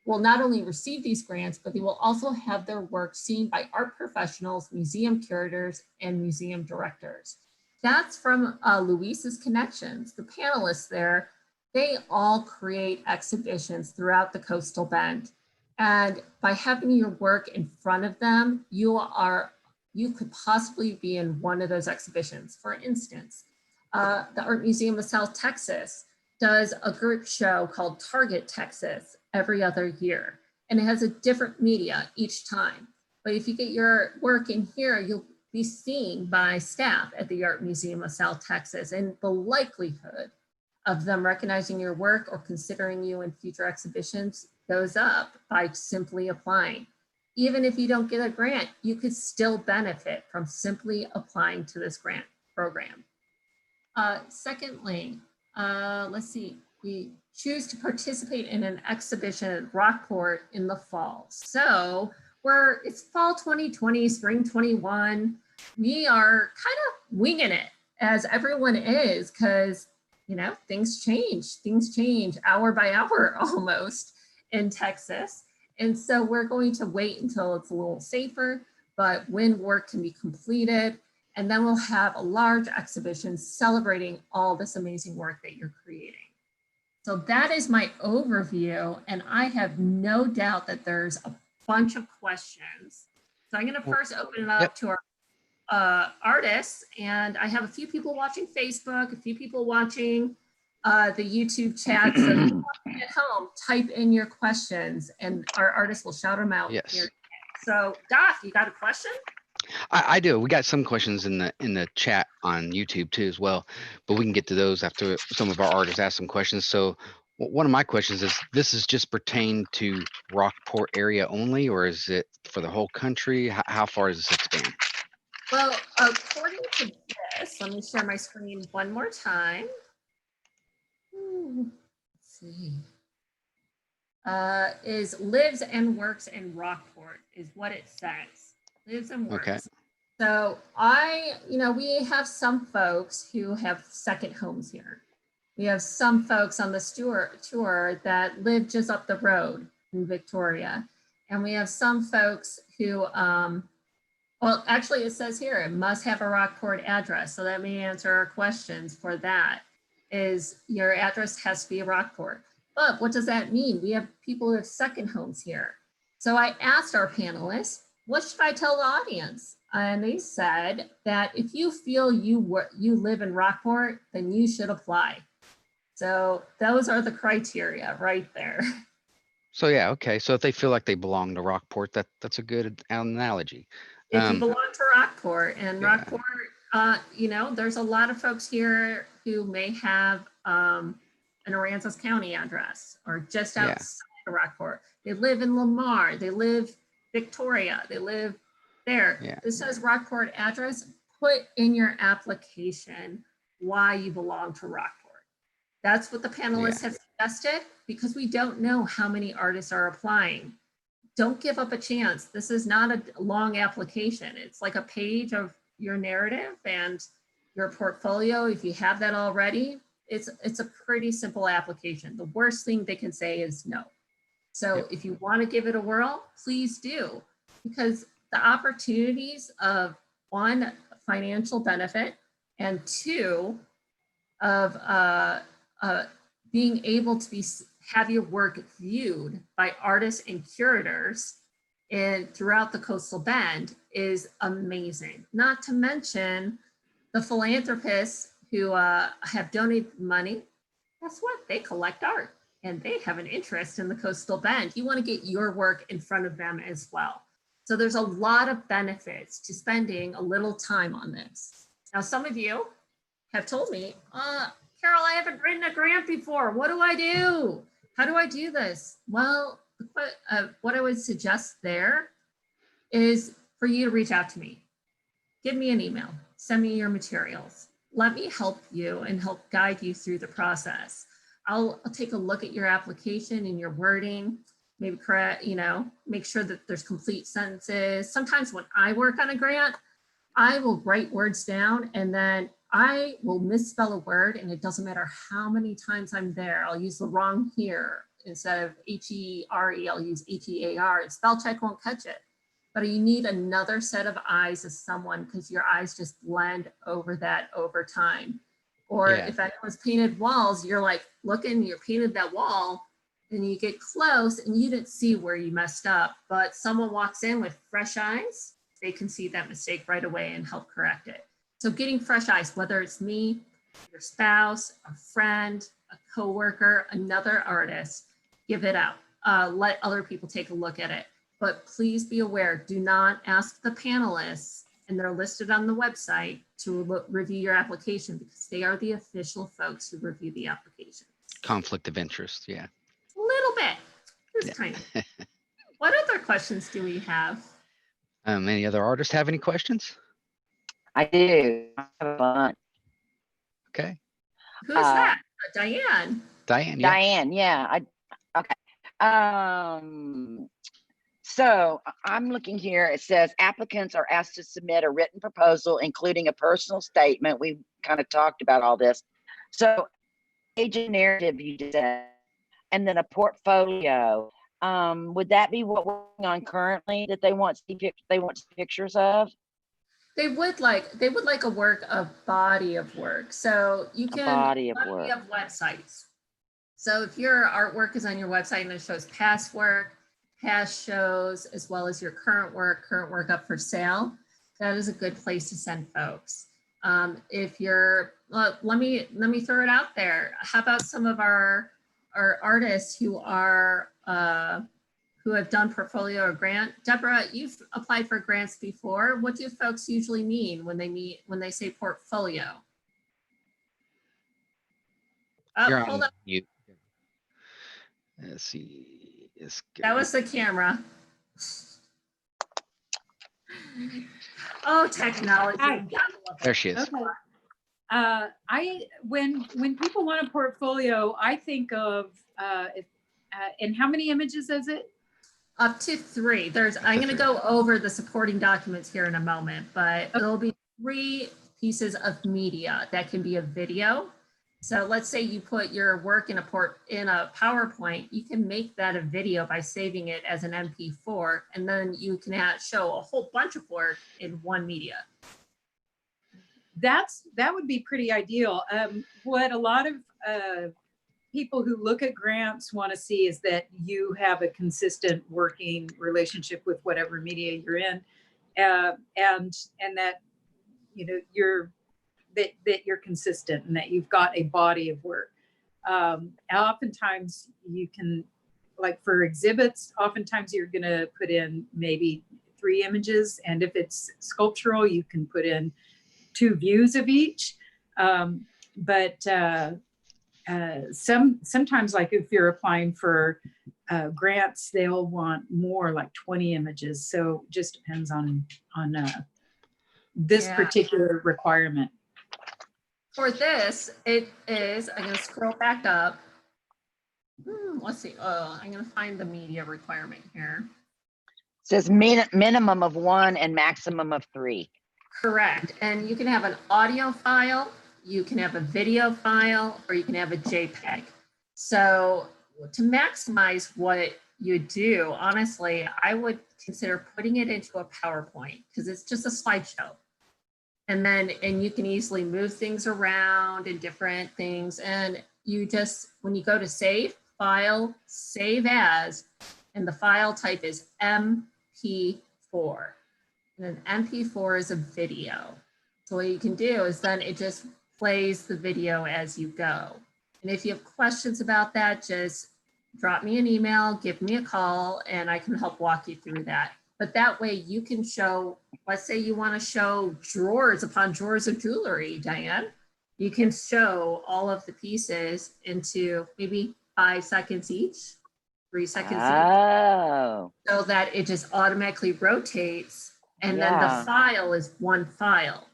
not only receive these grants, but they will also have their work seen by art professionals, museum curators, and museum directors. That's from Luis's Connections. The panelists there, they all create exhibitions throughout the Coastal Bend. And by having your work in front of them, you could possibly be in one of those exhibitions. For instance, the Art Museum of South Texas does a group show called Target Texas every other year, and it has a different media each time. But if you get your work in here, you'll be seen by staff at the Art Museum of South Texas, and the likelihood of them recognizing your work or considering you in future exhibitions goes up by simply applying. Even if you don't get a grant, you could still benefit from simply applying to this grant program. Secondly, let's see, we choose to participate in an exhibition at Rockport in the fall. So it's fall 2020, spring 21. We are kind of winging it, as everyone is, because things change hour by hour almost in Texas. And so we're going to wait until it's a little safer, but when work can be completed, and then we'll have a large exhibition celebrating all this amazing work that you're creating. So that is my overview, and I have no doubt that there's a bunch of questions. So I'm going to first open it up to our artists, and I have a few people watching Facebook, a few people watching the YouTube chat. So if you want at home, type in your questions, and our artists will shout them out. Yes. Here. So Doc, you got a question? I do. We got some questions in the chat on YouTube too as well, but we can get to those after some of our artists ask some questions. So one of my questions is, this is just pertain to Rockport area only, or is it for the whole country? How far does this expand? Well, according to this, let me share my screen one more time. Let's see. Is lives and works in Rockport is what it says. Lives and works. Okay. So we have some folks who have second homes here. We have some folks on the tour that live just up the road in Victoria. And we have some folks who, well, actually it says here, it must have a Rockport address. So that may answer our questions for that. Is your address has to be a Rockport. But what does that mean? We have people who have second homes here. So I asked our panelists, what should I tell the audience? And they said that if you feel you live in Rockport, then you should apply. So those are the criteria right there. So yeah, okay. So if they feel like they belong to Rockport, that's a good analogy. If you belong to Rockport, and yeah. Rockport, there's a lot of folks here who may have an Aransas County address or just outside of Rockport. They live in Lamar, they live Victoria, they live there. Yeah. This says Rockport address. Put in your application why you belong to Rockport. That's what the panelists have suggested, because we don't know how many artists are applying. Don't give up a chance. This is not a long application. It's like a page of your narrative and your portfolio. If you have that already, it's a pretty simple application. The worst thing they can say is no. So if you want to give it a whirl, please do, because the opportunities of, one, financial benefit, and two, of being able to have your work viewed by artists and curators throughout the Coastal Bend is amazing. Not to mention the philanthropists who have donated money. Guess what? They collect art and they have an interest in the Coastal Bend. You want to get your work in front of them as well. So there's a lot of benefits to spending a little time on this. Now, some of you have told me, Carol, I haven't written a grant before. What do I do? How do I do this? Well, what I would suggest there is for you to reach out to me. Give me an email. Send me your materials. let me help you and help guide you through the process. I'll take a look at your application and your wording, maybe correct, make sure that there's complete sentences. Sometimes when I work on a grant, I will write words down and then I will misspell a word, and it doesn't matter how many times I'm there. I'll use the wrong here. Instead of H-E-R-E, I'll use H-E-A-R, and spell check won't catch it. But you need another set of eyes as someone, because your eyes just blend over that over time. Or if anyone's painted walls, you're like looking, you're painted that wall, and you get close and you didn't see where you messed up. But someone walks in with fresh eyes, they can see that mistake right away and help correct it. So getting fresh eyes, whether it's me, your spouse, a friend, a coworker, another artist, give it out. Let other people take a look at it. But please be aware, do not ask the panelists, and they're listed on the website, to review your application, because they are the official folks who review the application. Conflict of interest, yeah. A little bit, just kind of. What other questions do we have? Any other artists have any questions? I do. I have a bunch. Okay. Who's that? Diane. Diane, yeah. Diane, yeah. Okay. So I'm looking here. It says applicants are asked to submit a written proposal, including a personal statement. We kind of talked about all this. So page of narrative, you just said, and then a portfolio. Would that be what we're working on currently that they want to see pictures of? They would like a work of body of work. So you can body of work. We have websites. So if your artwork is on your website and it shows past work, past shows, as well as your current work up for sale, that is a good place to send folks. If you're, let me throw it out there. How about some of our artists who have done portfolio or grant? Deborah, you've applied for grants before. What do folks usually mean when they say portfolio? You're Hold on up. mute. Let's see. That was the camera. Oh, technology. Hi. There she is. Okay. When people want a portfolio, I think of and how many images is it? Up to 3. I'm going to go over the supporting documents here in a moment, but there'll be 3 pieces of media that can be a video. So let's say you put your work in a PowerPoint, you can make that a video by saving it as an MP4, and then you can show a whole bunch of work in one media. That would be pretty ideal. What a lot of people who look at grants want to see is that you have a consistent working relationship with whatever media you're in, and that that you're consistent and that you've got a body of work. Oftentimes you can, like for exhibits, oftentimes you're going to put in maybe 3 images, and if it's sculptural, you can put in 2 views of each. Sometimes, like if you're applying for grants, they'll want more, like 20 images. So it just depends on this particular requirement. For this, it is, I'm going to scroll back up. Let's see. I'm going to find the media requirement here. It says minimum of 1 and maximum of 3. Correct. And you can have an audio file, you can have a video file, or you can have a JPEG. So to maximize what you do, honestly, I would consider putting it into a PowerPoint, because it's just a slideshow. And you can easily move things around and different things. And you just, when you go to save, file, save as, and the file type is MP4. And an MP4 is a video. So what you can do is then it just plays the video as you go. And if you have questions about that, just drop me an email, give me a call, and I can help walk you through that. But that way you can show, let's say you want to show drawers upon drawers of jewelry, Diane. You can show all of the pieces into maybe 5 seconds each, 3 seconds each, so that it just automatically rotates. And then the file is one file.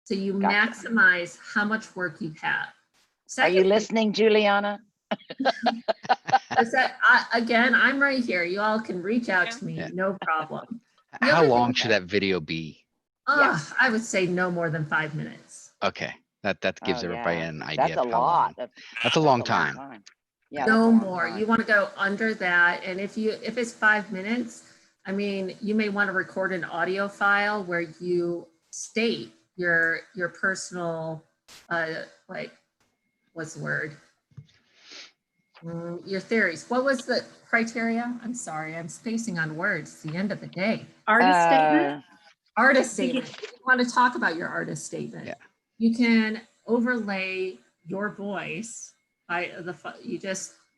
So you Gotcha. maximize how much work you have. Are you Secondly, listening, Juliana? again, I'm right here. You all can reach out to me, Yeah. no problem. The How other thing- long should that video be? I would say no more than 5 minutes. Okay, that gives Oh, everybody yeah. an idea That's a of how long. lot. That's a long time. Yeah, that's a No long more. time. You want to go under that. And if it's 5 minutes, I mean, you may want to record an audio file where you state your personal, like, what's the word? Your theories. What was the criteria? I'm sorry, I'm spacing on words. It's the end of the day. Artist statement. Artist statement. If you want to talk about your artist statement, Yeah. you can overlay your voice by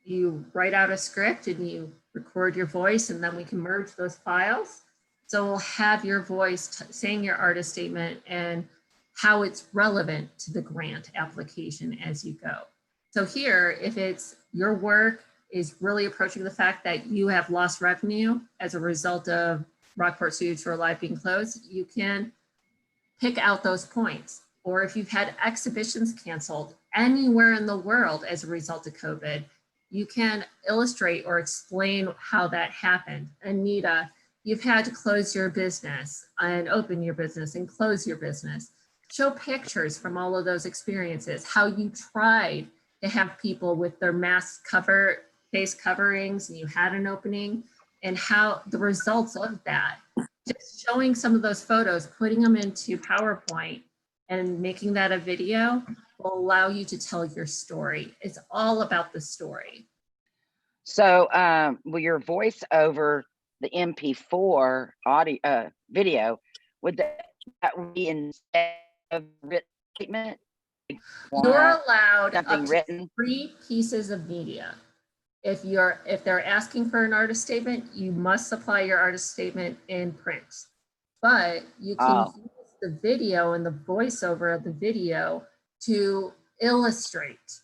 you write out a script and you record your voice, and then we can merge those files. So we'll have your voice saying your artist statement and how it's relevant to the grant application as you go. So here, if it's your work is really approaching the fact that you have lost revenue as a result of Rockport Studio Tour Live being closed, you can pick out those points. Or if you've had exhibitions canceled anywhere in the world as a result of COVID, you can illustrate or explain how that happened. Anita, you've had to close your business and open your business and close your business. Show pictures from all of those experiences, how you tried to have people with their face coverings and you had an opening, and how the results of that. Just showing some of those photos, putting them into PowerPoint and making that a video will allow you to tell your story. It's all about the story. So will your voice over the MP4 audio video, would that be instead of written statement? You're allowed something up to written? 3 pieces of media. If they're asking for an artist statement, you must supply your artist statement in print. But you can use the video and the voiceover of the video to illustrate,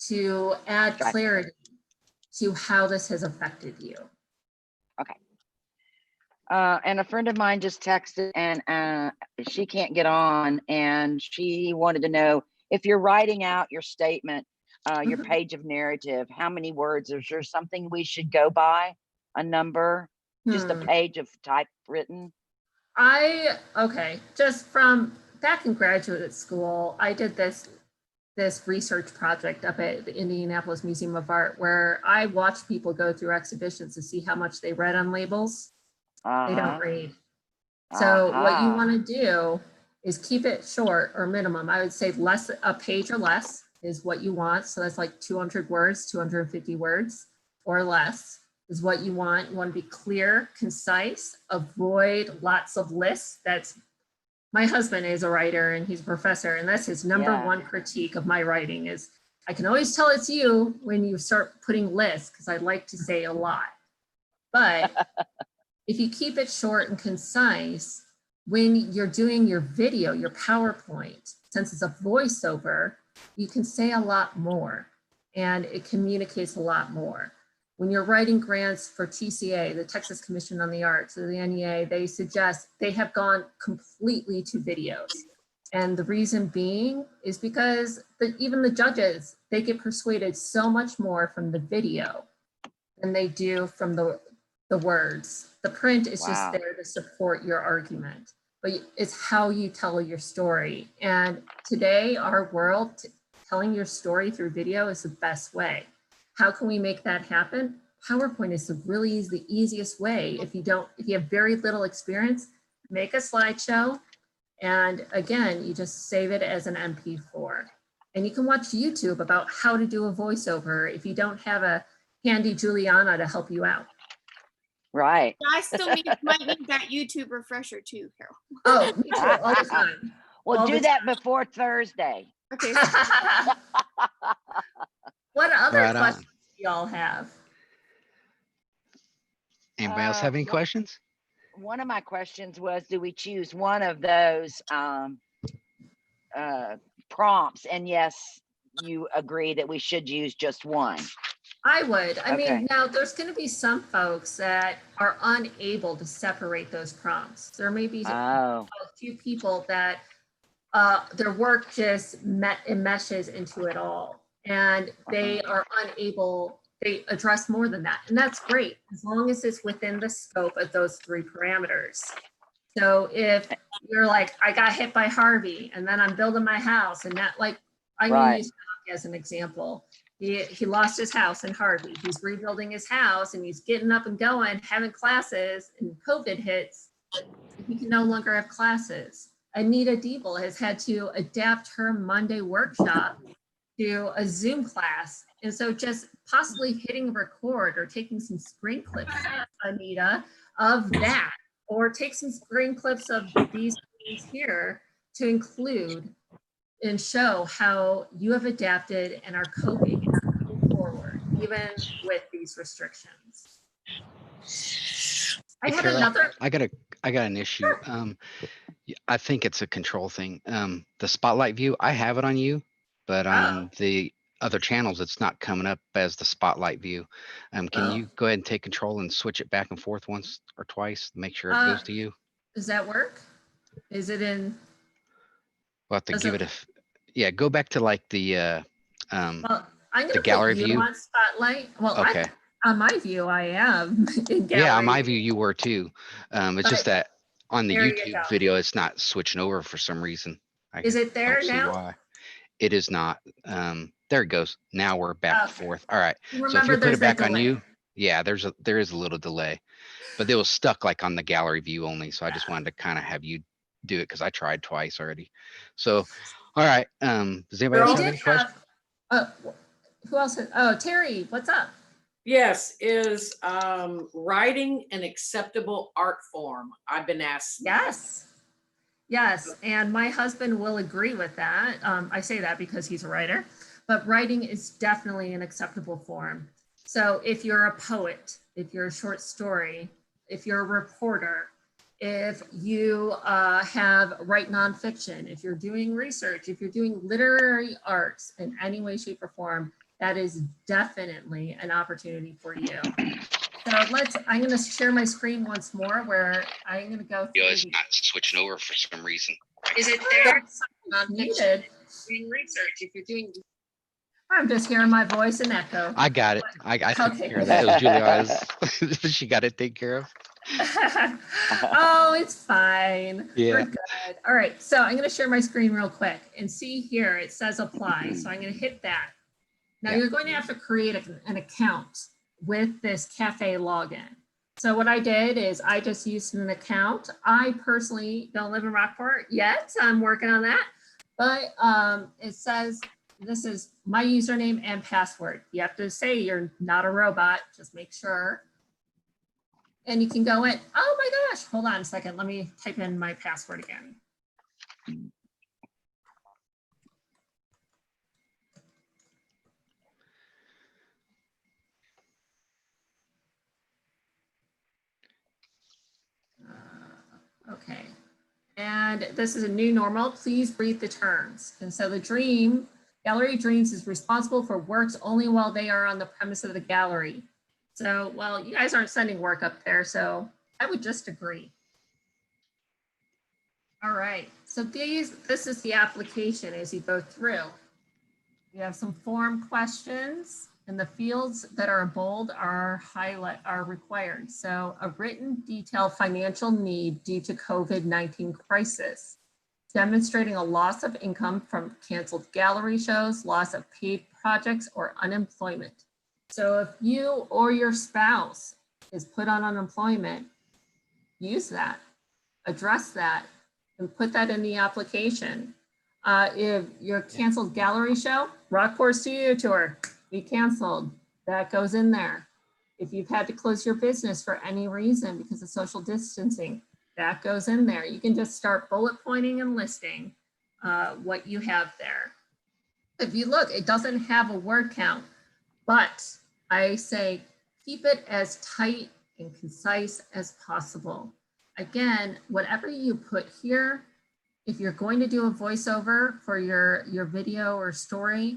to add clarity to how this has affected you. Okay. And a friend of mine just texted, and she can't get on, and she wanted to know if you're writing out your statement, your page of narrative, how many words? Is there something we should go by? A number? Just a page of typewritten? Just from back in graduate school, I did this research project up at the Indianapolis Museum of Art where I watched people go through exhibitions to see how much they read on labels. They don't read. So what you want to do is keep it short or minimum. I would say a page or less is what you want. So that's like 200 words, 250 words or less is what you want. You want to be clear, concise, avoid lots of lists. My husband is a writer and he's a professor, and that's his number one critique of my writing is I can always tell it's you when you start putting lists because I like to say a lot. But if you keep it short and concise, when you're doing your video, your PowerPoint, since it's a voiceover, you can say a lot more and it communicates a lot more. When you're writing grants for TCA, the Texas Commission on the Arts, or the NEA, they suggest they have gone completely to videos. And the reason being is because even the judges, they get persuaded so much more from the video than they do from the words. The print is just there to support your argument, but it's how you tell your story. And today, our world, telling your story through video is the best way. How can we make that happen? PowerPoint is the easiest way. If you have very little experience, make a slideshow. And again, you just save it as an MP4. And you can watch YouTube about how to do a voiceover if you don't have a handy Juliana to help you out. Right. I still might need that YouTube refresher too, Carol. Oh, me too, all the time. Well, do that before Thursday. Okay. What other questions do y'all have? Anybody else have any questions? One of my questions was, do we choose one of those prompts? And yes, you agree that we should use just one. I would. I mean, now there's going to be some folks that are unable to separate those prompts. There may be a few people that their work just meshes into it all, and they are unable, they address more than that, and that's great as long as it's within the scope of those 3 parameters. So if you're like, I got hit by Harvey and then I'm building my house, and that, like, I'm gonna use Doc as an example. He lost his house in Harvey. He's rebuilding his house and he's getting up and going, having classes, and COVID hits. He can no longer have classes. Anita Diebel has had to adapt her Monday workshop to a Zoom class. And so just possibly hitting record or taking some screen clips, Anita, of that, or take some screen clips of these things here to include and show how you have adapted and are coping forward, even with these restrictions. I Hey, had Carol, another. I got an issue. I think it's a control thing. The spotlight view, I have it on you, but on the other channels, it's not coming up as the spotlight view. Can you go ahead and take control and switch it back and forth once or twice, make sure it goes to you? Does that work? Is it in? We'll have to give it a, yeah, go back to like the Well, I'm gonna the gallery put you view. on spotlight. Well, Okay. On my view, I am in gallery. Yeah, on my view, you were too. It's just that on the there you YouTube go. video, it's not switching over for some reason. Is it there don't see now? why. It is not. There it goes. Now we're back and forth. All right. So if Remember, you put there's it back that on delay. you, yeah, there is a little delay, but it was stuck like on the gallery view only. So I just wanted to kind of have you do it because I tried twice already. So, all right. Does anybody else have any questions? Who else? Oh, Terry, what's up? Yes, is writing an acceptable art form? I've been asked. Yes. Yes, and my husband will agree with that. I say that because he's a writer, but writing is definitely an acceptable form. So if you're a poet, if you're a short story, if you're a reporter, if you write nonfiction, if you're doing research, if you're doing literary arts in any way, shape, or form, that is definitely an opportunity for you. So I'm going to share my screen once more where I'm going to go through. It's not switching over for some reason. Is it there? Muted. Doing research. If you're doing. I'm just hearing my voice and echo. I got it. I took Okay. care of that. It was Juliana's. She got it taken care of. Oh, it's fine. Yeah. We're good. All right. So I'm going to share my screen real quick and see here. It says apply. So I'm going to hit that. Now you're going to have to create an account with this cafe login. So what I did is I just used an account. I personally don't live in Rockport yet. I'm working on that. But it says this is my username and password. You have to say you're not a robot. Just make sure. And you can go in. Oh my gosh. Hold on a second. Let me type in my password again. Okay, and this is a new normal. Please read the terms. And so the Gallery of Dreams is responsible for works only while they are on the premise of the gallery. So, well, you guys aren't sending work up there, so I would just agree. All right, so this is the application as you go through. You have some form questions, and the fields that are bold are required. So a written detailed financial need due to COVID-19 crisis, demonstrating a loss of income from canceled gallery shows, loss of paid projects, or unemployment. So if you or your spouse is put on unemployment, use that, address that, and put that in the application. If your canceled gallery show, Rockport Studio Tour, be canceled, that goes in there. If you've had to close your business for any reason because of social distancing, that goes in there. You can just start bullet pointing and listing what you have there. If you look, it doesn't have a word count, but I say keep it as tight and concise as possible. Again, whatever you put here, if you're going to do a voiceover for your video or story,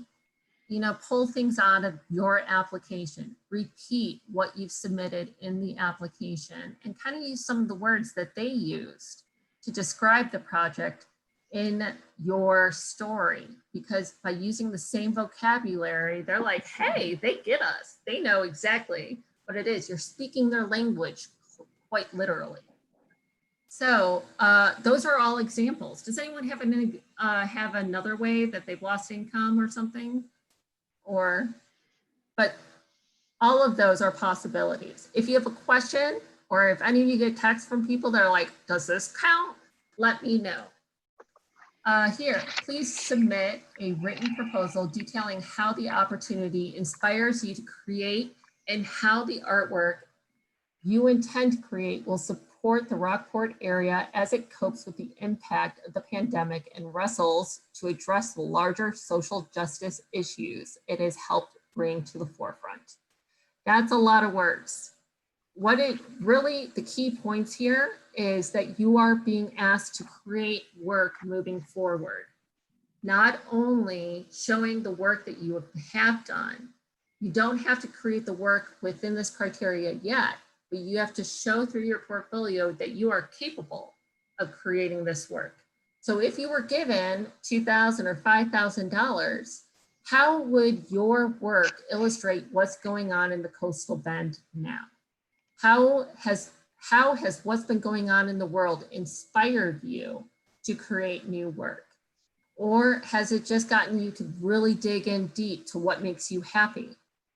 pull things out of your application, repeat what you've submitted in the application, and kind of use some of the words that they used to describe the project in your story, because by using the same vocabulary, they're like, hey, they get us. They know exactly what it is. You're speaking their language quite literally. So those are all examples. Does anyone have another way that they've lost income or something? But all of those are possibilities. If you have a question, or if any of you get texts from people that are like, does this count? Let me know. Here, please submit a written proposal detailing how the opportunity inspires you to create and how the artwork you intend to create will support the Rockport area as it copes with the impact of the pandemic and wrestles to address the larger social justice issues it has helped bring to the forefront. That's a lot of words. What it really, the key points here is that you are being asked to create work moving forward, not only showing the work that you have done. You don't have to create the work within this criteria yet, but you have to show through your portfolio that you are capable of creating this work. So if you were given $2,000 or $5,000, how would your work illustrate what's going on in the coastal bend now? How has what's been going on in the world inspired you to create new work? Or has it just gotten you to really dig in deep to what makes you happy?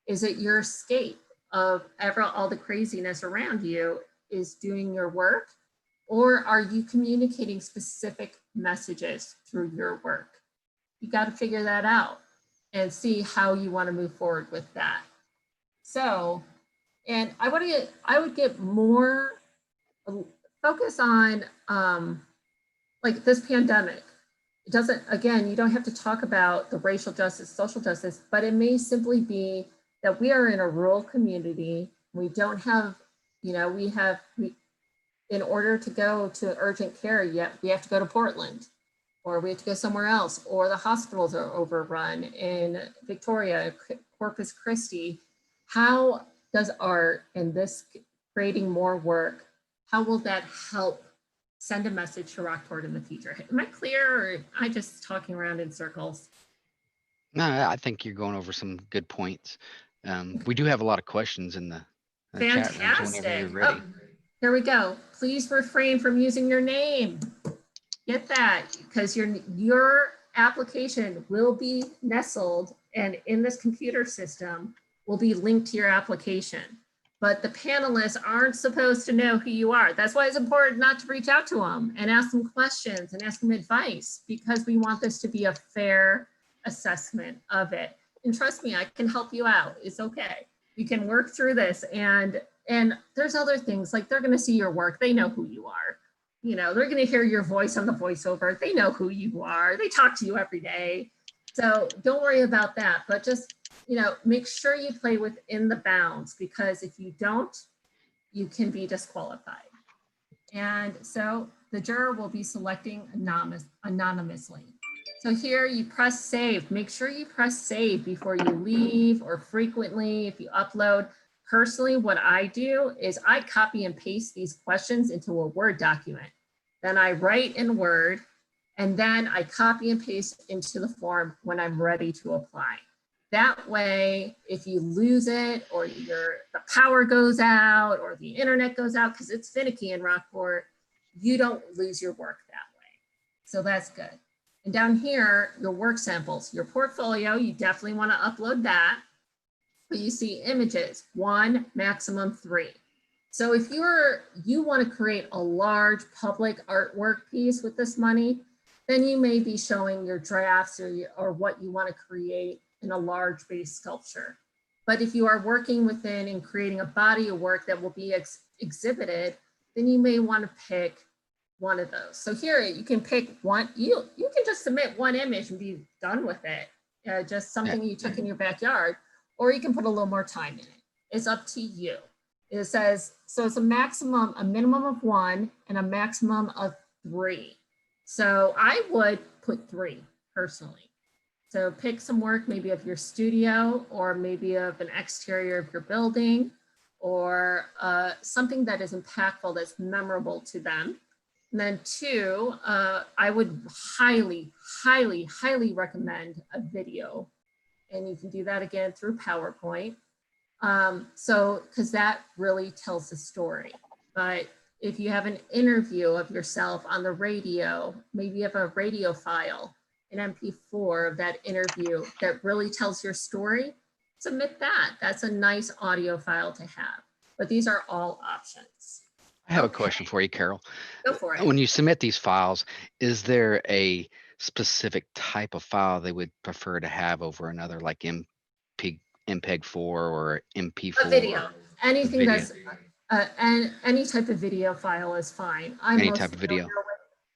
Is it your escape of all the craziness around you is doing your work? Or are you communicating specific messages through your work? You got to figure that out and see how you want to move forward with that. So, and I would get more focus on like this pandemic. It doesn't, again, you don't have to talk about the racial justice, social justice, but it may simply be that we are in a rural community. We don't have, you know, in order to go to urgent care, yet we have to go to Portland, or we have to go somewhere else, or the hospitals are overrun in Victoria, Corpus Christi. How does art and this creating more work, how will that help send a message to Rockport in the future? Am I clear, or am I just talking around in circles? No, I think you're going over some good points. We do have a lot of questions in the chat room, so whenever you're ready. Oh, here we go. Please refrain from using your name. Get that, because your application will be nestled, and in this computer system will be linked to your application. But the panelists aren't supposed to know who you are. That's why it's important not to reach out to them and ask them questions and ask them advice, because we want this to be a fair assessment of it. And trust me, I can help you out. It's okay. You can work through this, and there's other things, like they're going to see your work. They know who you are. You know, they're going to hear your voice on the voiceover. They know who you are. They talk to you every day. So don't worry about that, but just, you know, make sure you play within the bounds, because if you don't, you can be disqualified. And so the juror will be selecting anonymously. So here you press save. Make sure you press save before you leave, or frequently if you upload. Personally, what I do is I copy and paste these questions into a Word document. Then I write in Word, and then I copy and paste into the form when I'm ready to apply. That way, if you lose it, or the power goes out, or the internet goes out, because it's finicky in Rockport, you don't lose your work that way. So that's good. And down here, your work samples, your portfolio, you definitely want to upload that. But you see images, 1, maximum 3. So if you want to create a large public artwork piece with this money, then you may be showing your drafts or what you want to create in a large base sculpture. But if you are working within and creating a body of work that will be exhibited, then you may want to pick one of those. So here you can pick one, you can just submit one image and be done with it. Just something you took in your backyard, or you can put a little more time in it. It's up to you. It says, so it's a minimum of 1 and a maximum of 3. So I would put 3 personally. So pick some work maybe of your studio, or maybe of an exterior of your building, or something that is impactful, that's memorable to them. And then 2, I would highly, highly, highly recommend a video. And you can do that again through PowerPoint. Because that really tells the story. But if you have an interview of yourself on the radio, maybe you have a radio file, an MP4 of that interview that really tells your story, submit that. That's a nice audio file to have. But these are all options. I have a question for you, Carol. Go for it. When you submit these files, is there a specific type of file they would prefer to have over another, like MPEG-4 or MP4? A video. Anything video. that's and any type of video file is fine. I'm Any most type of video. familiar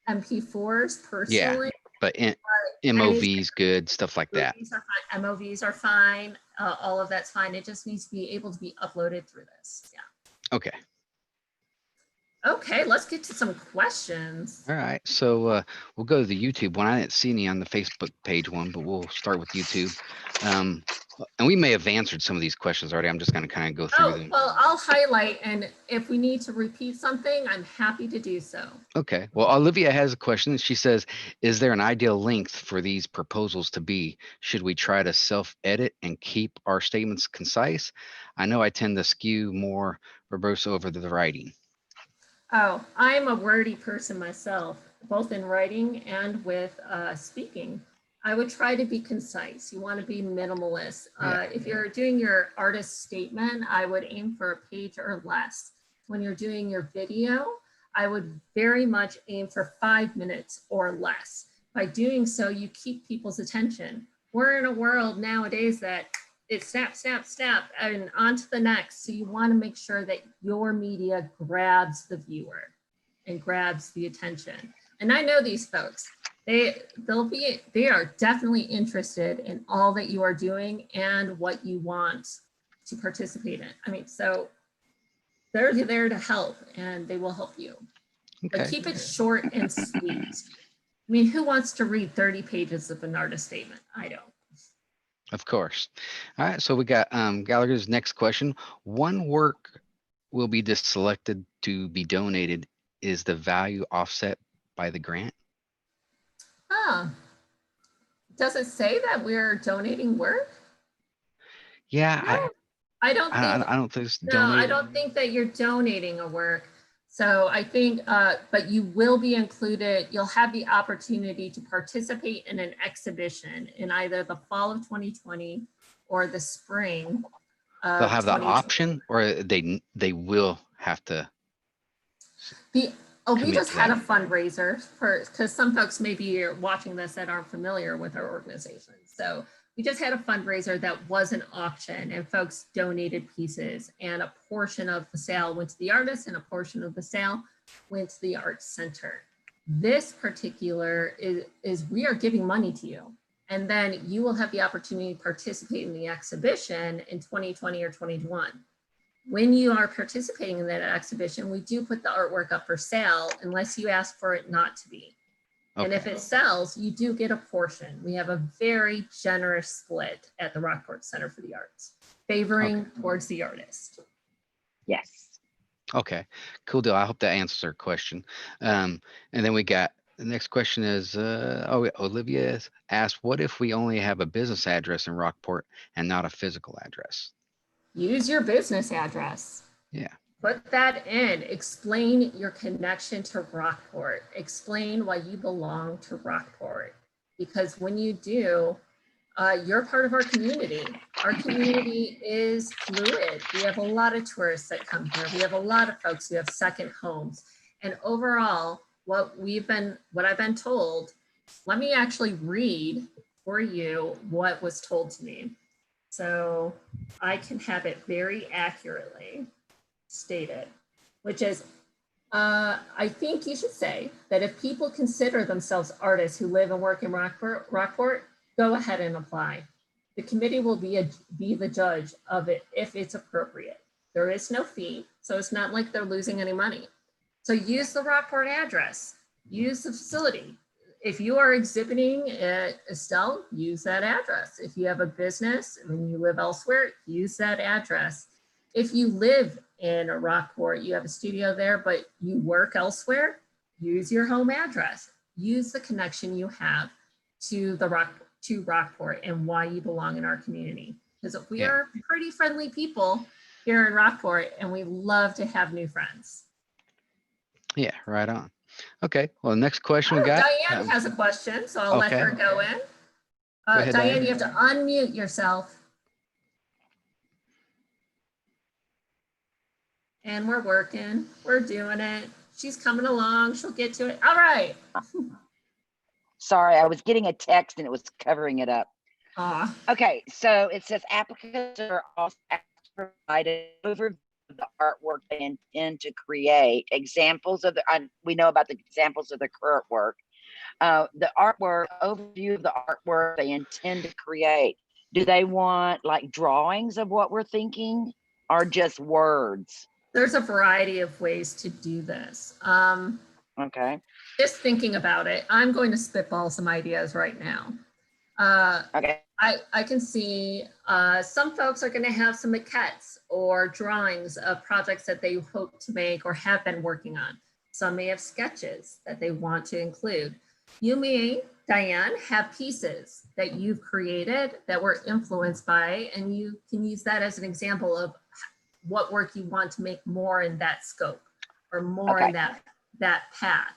with MP4s personally. But MOV's good, stuff like that. MOVs are fine. MOVs are fine. All of that's fine. It just needs to be able to be uploaded through this. Yeah. Okay. Okay, let's get to some questions. All right. So we'll go to the YouTube one. I didn't see any on the Facebook page one, but we'll start with YouTube. And we may have answered some of these questions already. I'm just going to kind of go through them. Well, I'll highlight, and if we need to repeat something, I'm happy to do so. Okay. Well, Olivia has a question. She says, is there an ideal length for these proposals to be? Should we try to self-edit and keep our statements concise? I know I tend to skew more verbose over the writing. Oh, I'm a wordy person myself, both in writing and with speaking. I would try to be concise. You want to be minimalist. If you're doing your artist statement, I would aim for a page or less. When you're doing your video, I would very much aim for 5 minutes or less. By doing so, you keep people's attention. We're in a world nowadays that it's snap, snap, snap, and on to the next. So you want to make sure that your media grabs the viewer and grabs the attention. And I know these folks. They are definitely interested in all that you are doing and what you want to participate in. I mean, so they're there to help and they will help you. Okay. But keep it short and sweet. I mean, who wants to read 30 pages of an artist statement? I don't. Of course. All right. So we got Gallagher's next question. One work will be just selected to be donated. Is the value offset by the grant? Does it say that we're donating work? Yeah, No, I don't think. I don't think it's No, donated. I don't think that you're donating a work. So I think, but you will be included. You'll have the opportunity to participate in an exhibition in either the fall of 2020 or the spring. They'll have the 2020. option, or they will have to. We just had a that. fundraiser for, because some folks may be watching this that aren't familiar with our organization. So we just had a fundraiser that was an auction and folks donated pieces, and a portion of the sale went to the artist and a portion of the sale went to the Arts Center. This particular is we are giving money to you, and then you will have the opportunity to participate in the exhibition in 2020 or 2021. When you are participating in that exhibition, we do put the artwork up for sale unless you ask for it not to be. Okay. And if it sells, you do get a portion. We have a very generous split at the Rockport Center for the Arts, favoring towards the artist. Yes. Okay, cool deal. I hope that answers our question. And then we got the next question is, Olivia asked, what if we only have a business address in Rockport and not a physical address? Use your business address. Yeah. Put that in. Explain your connection to Rockport. Explain why you belong to Rockport. Because when you do, you're part of our community. Our community is fluid. We have a lot of tourists that come here. We have a lot of folks who have second homes. And overall, what I've been told, let me actually read for you what was told to me. So I can have it very accurately stated, which is, I think you should say that if people consider themselves artists who live and work in Rockport, go ahead and apply. The committee will be the judge of it if it's appropriate. There is no fee, so it's not like they're losing any money. So use the Rockport address, use the facility. If you are exhibiting at Estelle, use that address. If you have a business and you live elsewhere, use that address. If you live in a Rockport, you have a studio there, but you work elsewhere, use your home address, use the connection you have to Rockport and why you belong in our community. Because we are pretty friendly people here in Rockport, and we love to have new friends. Yeah, right on. Okay, well, the next question we got. Diane has a question, so I'll let her go in. Go ahead, Diane, Diane. you have to unmute yourself. And we're working, we're doing it. She's coming along, she'll get to it. All right. Sorry, I was getting a text and it was covering it up. Aw. Okay, so it says applicants are also asked to provide an overview of the artwork they intend to create. Examples of we know about the examples of the current work. The artwork, overview of the artwork they intend to create. Do they want like drawings of what we're thinking or just words? There's a variety of ways to do this. Okay. Just thinking about it, I'm going to spitball some ideas right now. Okay. I can see some folks are going to have some maquettes or drawings of projects that they hope to make or have been working on. Some may have sketches that they want to include. You may, Diane, have pieces that you've created that were influenced by, and you can use that as an example of what work you want to make more in that scope or more in that path.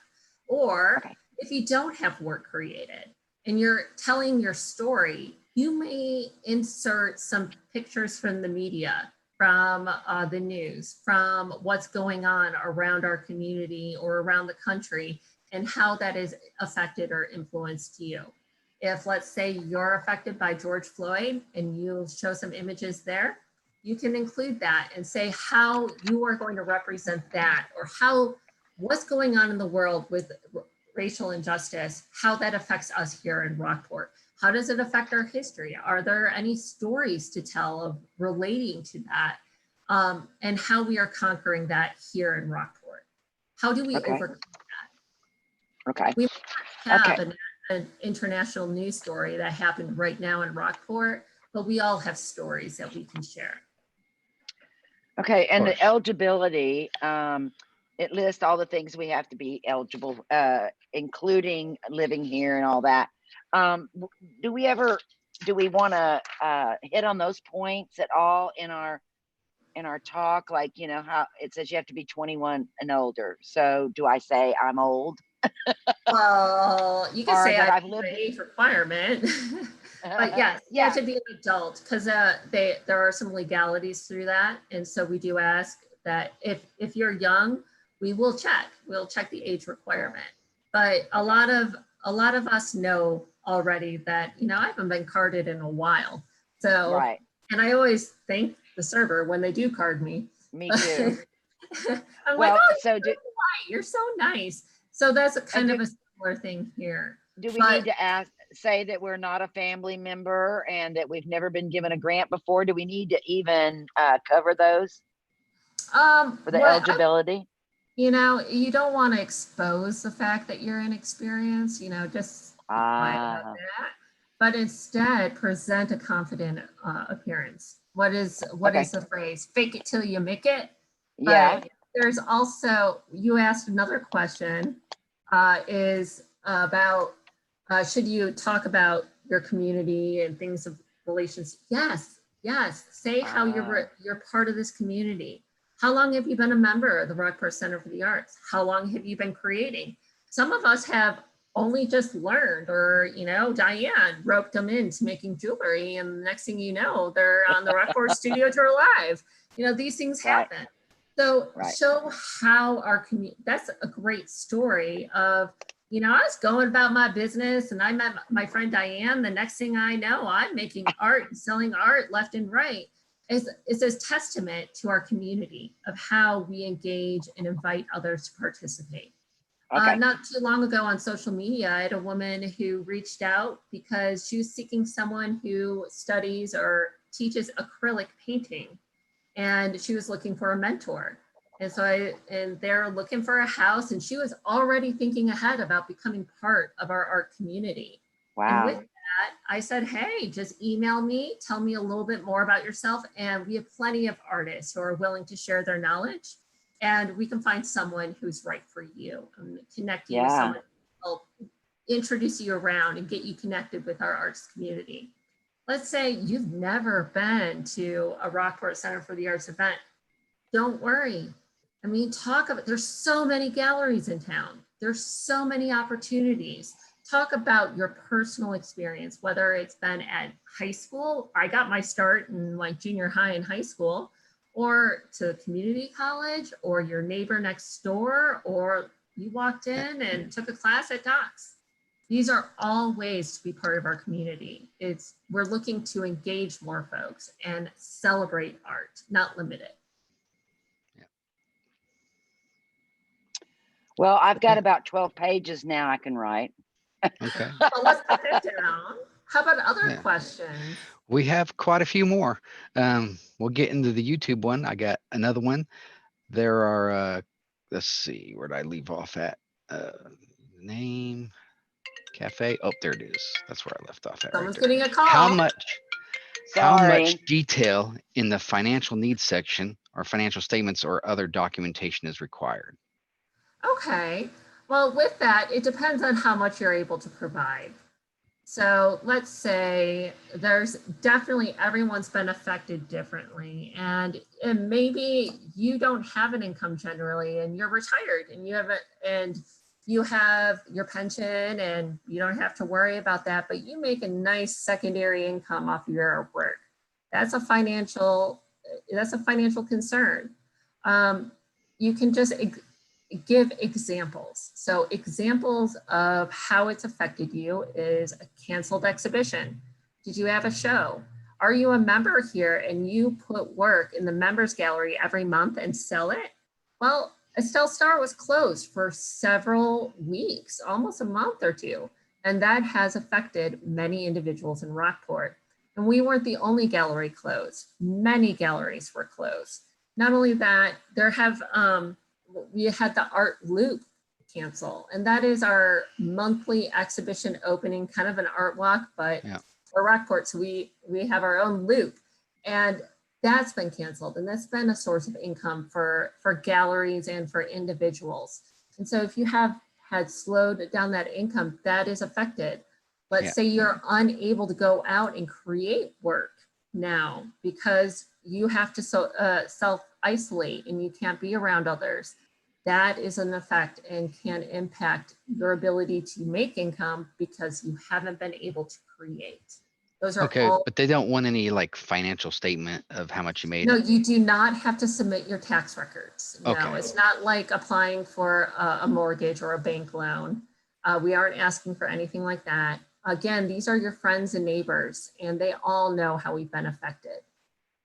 Or if you don't have work created and you're telling your story, you may insert some pictures from the media, from the news, from what's going on around our community or around the country and how that is affected or influenced you. If, let's say, you're affected by George Floyd and you show some images there, you can include that and say how you are going to represent that, or how what's going on in the world with racial injustice, how that affects us here in Rockport. How does it affect our history? Are there any stories to tell of relating to that, and how we are conquering that here in Rockport? How do we overcome that? Okay. We might have an international news story that happened right now in Rockport, but we all have stories that we can share. Okay, and the eligibility, it lists all the things we have to be eligible, including living here and all that. Do we want to hit on those points at all in our talk? Like, you know, how it says you have to be 21 and older. So do I say I'm old? Well, you can say I've lived the age requirement. But yes, you have to be an adult, because there are some legalities through that. And so we do ask that if you're young, we'll check the age requirement. But a lot of us know already that, you know, I haven't been carded in a while. So, and I always thank the server when they do card me. Me too. I'm well, like, oh, so you're so nice. So that's a kind of a similar thing here. Do we need to say that we're not a family member and that we've never been given a grant before? Do we need to even cover those for the eligibility? You know, you don't want to expose the fact that you're inexperienced, you know, just be quiet about that. But instead, present a confident appearance. What is the phrase? Fake it till you make it. Yeah. But there's also, you asked another question, is about should you talk about your community and things of relations? Yes. Say how you're part of this community. How long have you been a member of the Rockport Center for the Arts? How long have you been creating? Some of us have only just learned, or, you know, Diane roped them into making jewelry, and the next thing you know, they're on the Rockport Studio Tour Live. You know, these things happen. So show how our community, that's a great story of, you know, I was going about my business and I met my friend Diane. The next thing I know, I'm making art and selling art left and right. It's a testament to our community of how we engage and invite others to participate. Not too long ago on social media, I had a woman who reached out because she was seeking someone who studies or teaches acrylic painting, and she was looking for a mentor. And so they're looking for a house, and she was already thinking ahead about becoming part of our art community. Wow. And with that, I said, hey, just email me, tell me a little bit more about yourself. And we have plenty of artists who are willing to share their knowledge. and we can find someone who's right for you and connect you with Yeah. someone who will introduce you around and get you connected with our arts community. Let's say you've never been to a Rockport Center for the Arts event. Don't worry. I mean, there's so many galleries in town. There's so many opportunities. Talk about your personal experience, whether it's been at high school. I got my start in like junior high and high school, or to community college, or your neighbor next door, or you walked in and took a class at Docs. These are all ways to be part of our community. We're looking to engage more folks and celebrate art, not limit it. Well, I've got about 12 pages now I can write. Okay. Well, let's put that down. How about other questions? We have quite a few more. We'll get into the YouTube one. I got another one. There are, let's see, where did I leave off at? Name, cafe. Oh, there it is. That's where I left off at. Someone's right there. getting a call. How Sorry. much detail in the financial needs section or financial statements or other documentation is required? Okay. Well, with that, it depends on how much you're able to provide. So let's say there's definitely, everyone's been affected differently, and maybe you don't have an income generally, and you're retired, and you have your pension, and you don't have to worry about that, but you make a nice secondary income off of your work. That's a financial concern. You can just give examples. So examples of how it's affected you is a canceled exhibition. Did you have a show? Are you a member here and you put work in the members gallery every month and sell it? Well, Estelle Star was closed for several weeks, almost a month or two, and that has affected many individuals in Rockport. And we weren't the only gallery closed. Many galleries were closed. Not only that, we had the Art Loop cancel, and that is our monthly exhibition opening, kind of an art walk, but for Rockport, so we have our own loop, and that's been canceled, and that's been a source of income for galleries and for individuals. And so if you have had slowed down that income, that is affected. Let's say you're unable to go out and create work now because you have to self-isolate and you can't be around others. That is an effect and can impact your ability to make income because you haven't been able to create. Those are all. But they don't want any like financial statement of how much you made. No, you do not have to submit your tax records. No, it's not like applying for a mortgage or a bank loan. We aren't asking for anything like that. Again, these are your friends and neighbors, and they all know how we've been affected.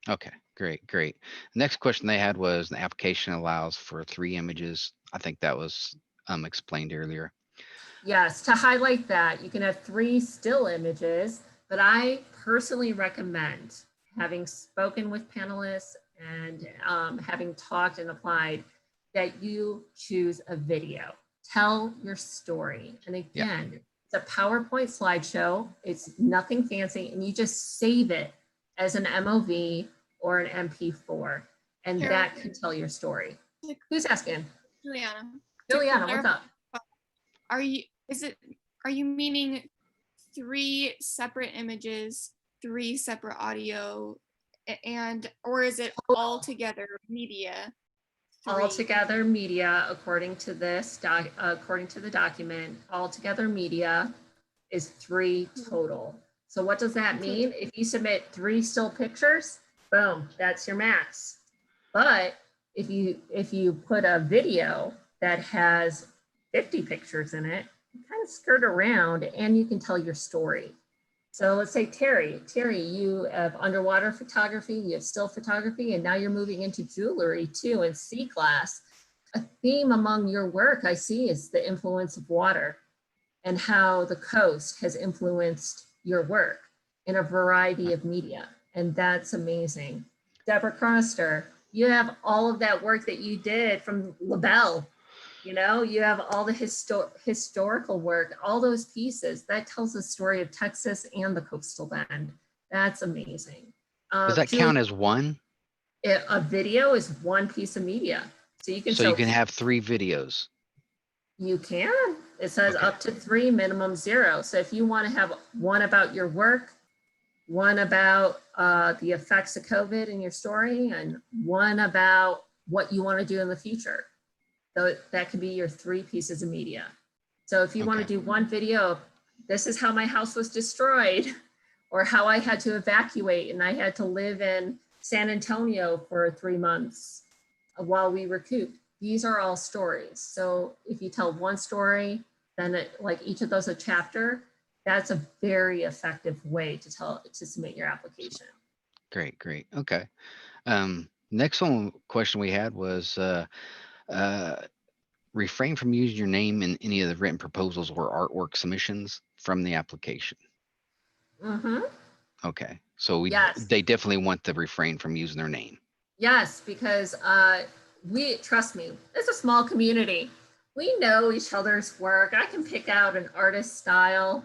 Okay, great. Next question they had was the application allows for 3 images. I think that was explained earlier. Yes, to highlight that, you can have 3 still images, but I personally recommend, having spoken with panelists and having talked and applied, that you choose a video. Tell your story. And again, it's a PowerPoint slideshow. It's nothing fancy, and you just save it as an MOV or an MP4, and that can tell your story. Who's asking? Juliana. Juliana, what's up? Are you meaning 3 separate images, 3 separate audio, or is it all together media? All together media, according to this according to the document, all together media is 3 total. So what does that mean? If you submit 3 still pictures, boom, that's your max. But if you put a video that has 50 pictures in it, you kind of skirt around and you can tell your story. So let's say Terry, you have underwater photography, you have still photography, and now you're moving into jewelry too in C class. A theme among your work I see is the influence of water and how the coast has influenced your work in a variety of media. And that's amazing. Deborah Cronister, you have all of that work that you did from LaBelle. You have all the historical work, all those pieces. That tells the story of Texas and the coastal bend. That's amazing. Does that count as one? A video is 1 piece of media. So you can So you can have 3 videos. You can. It says Okay. up to 3, minimum 0. So if you want to have one about your work, one about the effects of COVID in your story, and one about what you want to do in the future. So that could be your 3 pieces of media. So if you want to Okay. do one video, this is how my house was destroyed, or how I had to evacuate and I had to live in San Antonio for 3 months while we recouped. These are all stories. So if you tell one story, then like each of those a chapter, that's a very effective way to submit your application. Great, great. Okay. Next question we had was refrain from using your name in any of the written proposals or artwork submissions from the application. Mm-hmm. Okay. So Yes. they definitely want to refrain from using their name. Yes, because trust me, it's a small community. We know each other's work. I can pick out an artist's style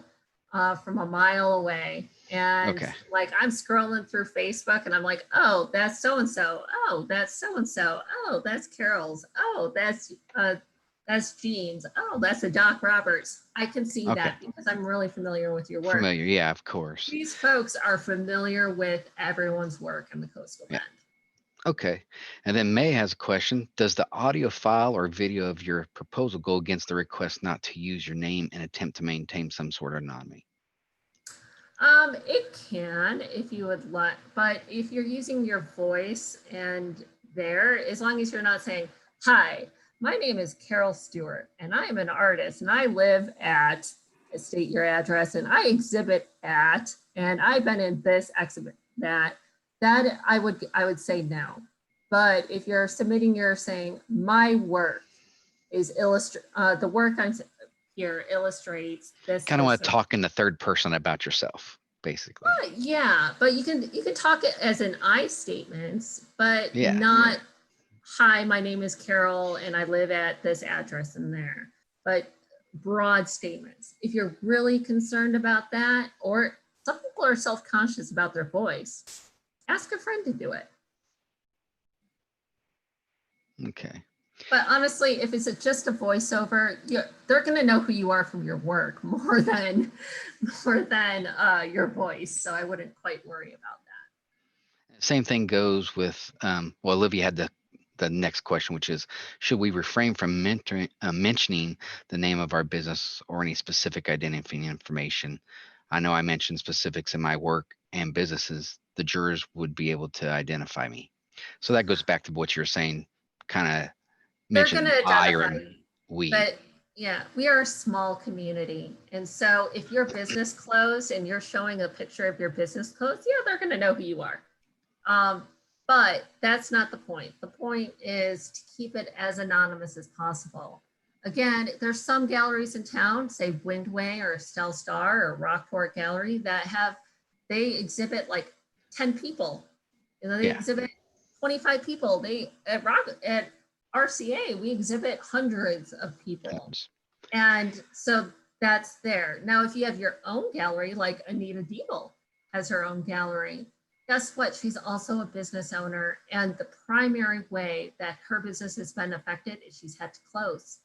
from a mile away. And Okay. like I'm scrolling through Facebook and I'm like, oh, that's so-and-so. Oh, that's so-and-so. Oh, that's Carol's. Oh, that's Jean's. Oh, that's a Doc Roberts. I can see Okay. that because I'm really familiar with your work. Familiar. Yeah, of course. These folks are familiar with everyone's work in the Coastal Bend. Okay. And then May has a question. Does the audio file or video of your proposal go against the request not to use your name and attempt to maintain some sort of anonymity? It can if you would like, but if you're using your voice and as long as you're not saying, hi, my name is Carol Stewart and I am an artist and I live at, state your address, and I exhibit at, and I've been in this exhibit, that I would say no. But if you're submitting, you're saying my work is the work I'm here illustrates this. Kind of want this, to talk in the third person about yourself, basically. Yeah, but you can talk it as an I statements, but Yeah. not, hi, my name is Carol and I live at this address and there. But broad statements. If you're really concerned about that, or some people are self-conscious about their voice, ask a friend to do it. Okay. But honestly, if it's just a voiceover, they're going to know who you are from your work more than your voice. So I wouldn't quite worry about that. Same thing goes with, well, Olivia had the next question, which is, should we refrain from mentioning the name of our business or any specific identifying information? I know I mentioned specifics in my work and businesses. The jurors would be able to identify me. So that goes back to what you're saying, kind of mention I or we. But yeah, we are a small community. And so if your business closed and you're showing a picture of your business closed, yeah, they're going to know who you are. But that's not the point. The point is to keep it as anonymous as possible. Again, there's some galleries in town, say Windway or Estelle Star or Rockport Gallery, that they exhibit like 10 people. They exhibit 25 people. At RCA, we exhibit hundreds of people. And so that's there. Now, if you have your own gallery, like Anita Diebel has her own gallery, guess what? She's also a business owner. And the primary way that her business has been affected is she's had to close.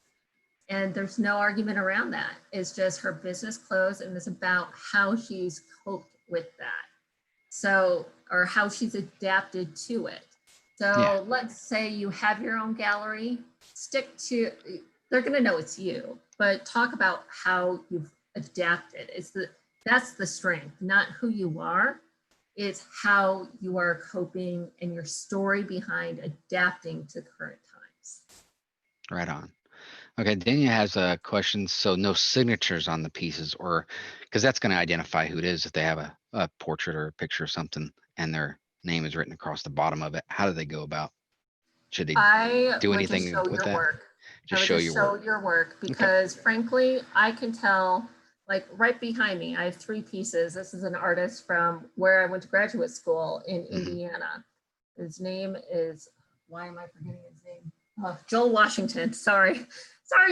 And there's no argument around that. It's just her business closed, and it's about how she's coped with that. So, or how she's adapted to it. So let's say you have your own gallery, they're going to know it's you, but talk about how you've adapted. That's the strength, not who you are. It's how you are coping and your story behind adapting to current times. Right on. Okay, Daniel has a question. So no signatures on the pieces, or because that's going to identify who it is if they have a portrait or a picture or something and their name is written across the bottom of it. How do they go about? Should they do anything with that? Just show your work. Because frankly, I can tell, like right behind me, I have 3 pieces. This is an artist from where I went to graduate school in Indiana. His name is, why am I forgetting his name? Oh, Joel Washington. Sorry,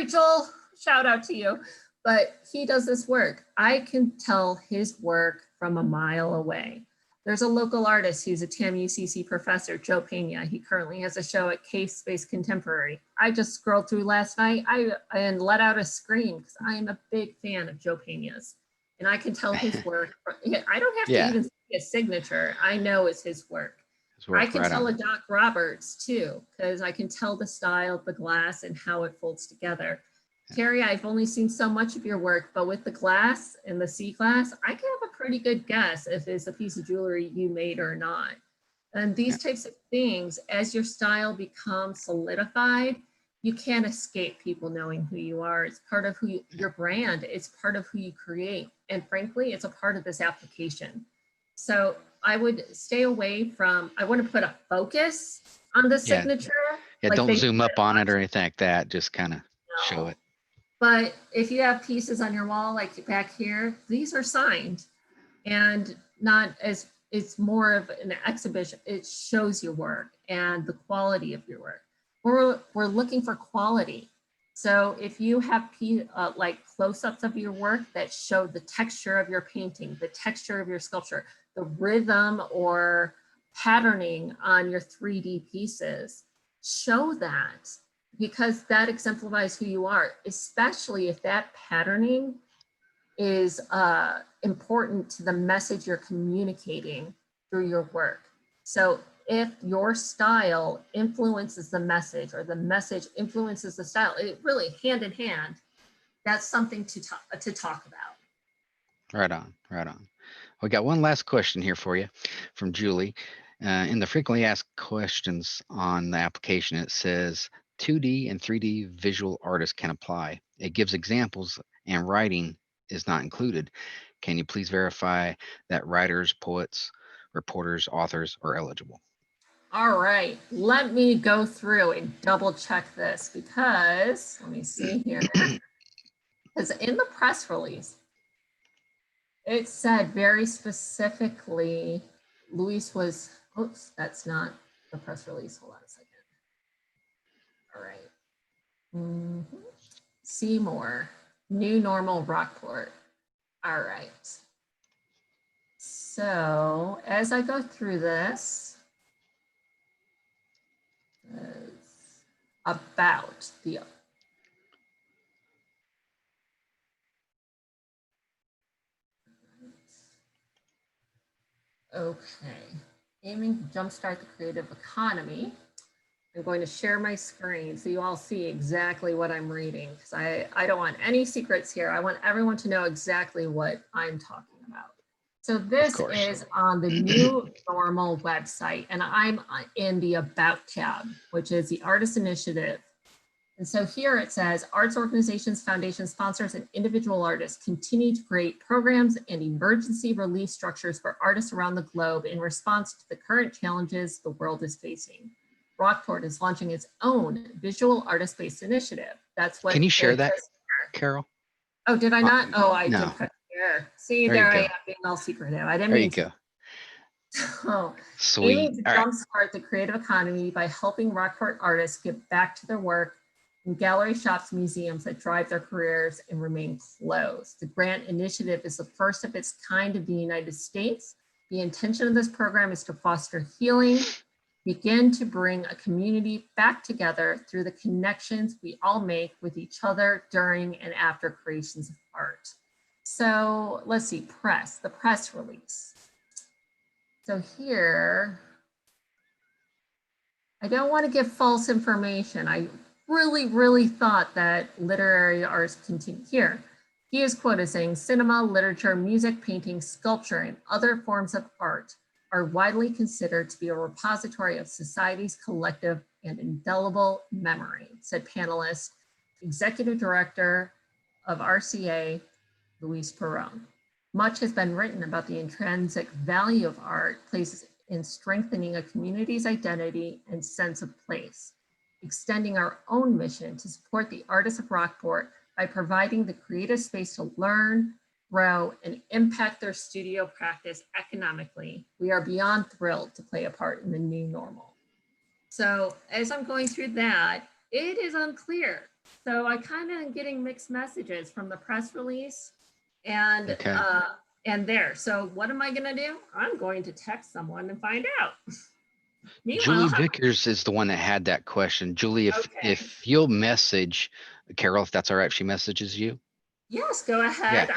Joel. Shout out to you. But he does this work. I can tell his work from a mile away. There's a local artist who's a TAM-UCC professor, Joe Pena. He currently has a show at Case Space Contemporary. I just scrolled through last night and let out a scream because I am a big fan of Joe Pena's. And I can tell his work. I don't have to even see a signature. I know it's his work. I can tell a Doc Roberts too, because I can tell the style of the glass and how it folds together. Terry, I've only seen so much of your work, but with the glass and the sea glass, I can have a pretty good guess if it's a piece of jewelry you made or not. And these types of things, as your style becomes solidified, you can't escape people knowing who you are. It's part of who your brand, it's part of who you create. And frankly, it's a part of this application. So I would stay away from, I want to put a focus on the signature. Yeah, like don't zoom up on it or anything like that. Just kind of show it. But if you have pieces on your wall, like back here, these are signed and not as, it's more of an exhibition. It shows your work and the quality of your work. We're looking for quality. So if you have like close-ups of your work that show the texture of your painting, the texture of your sculpture, the rhythm or patterning on your 3D pieces, show that, because that exemplifies who you are, especially if that patterning is important to the message you're communicating through your work. So if your style influences the message or the message influences the style, it really hand in hand, that's something to talk about. Right on, right on. We got one last question here for you from Julie. In the frequently asked questions on the application, it says 2D and 3D visual artists can apply. It gives examples and writing is not included. Can you please verify that writers, poets, reporters, authors are eligible? All right, let me go through and double check this because, let me see here. Because in the press release, it said very specifically, Luis was, oops, that's not the press release. Hold on a second. All right. Seymour, New Normal Rockport. All right. So as I go through this, about the okay, aiming to jumpstart the creative economy. I'm going to share my screen so you all see exactly what I'm reading, because I don't want any secrets here. I want everyone to know exactly what I'm talking about. So this is on the New Normal website, and I'm in the About tab, which is the Artist Initiative. And so here it says, arts organizations, foundations, sponsors, and individual artists continue to create programs and emergency relief structures for artists around the globe in response to the current challenges the world is facing. Rockport is launching its own visual artist-based initiative. That's what. Can you share that, Carol? Oh, did I not? Oh, I no. did press share. See, there I am being all secretive. I didn't mean to. There you go. Oh, sweet. Aiming to jumpstart the creative economy by helping Rockport artists get back to their work in gallery shops, museums that drive their careers and remain closed. The grant initiative is the first of its kind in the United States. The intention of this program is to foster healing, begin to bring a community back together through the connections we all make with each other during and after creations of art. So let's see, the press release. So here, I don't want to give false information. I really thought that literary arts continue here. He is quoted saying, cinema, literature, music, painting, sculpture, and other forms of art are widely considered to be a repository of society's collective and indelible memory, said panelist, executive director of RCA, Luis Perón. Much has been written about the intrinsic value of art places in strengthening a community's identity and sense of place, extending our own mission to support the artists of Rockport by providing the creative space to learn, grow, and impact their studio practice economically. We are beyond thrilled to play a part in the new normal. So as I'm going through that, it is unclear. So I kind of am getting mixed messages from the press release. And and there. So what am I going to do? I'm going to text someone and find out. Julie Meanwhile, Vickers is the one that had that question. Julie, if you'll message Carol, if that's all right, if she messages you. yes, go ahead.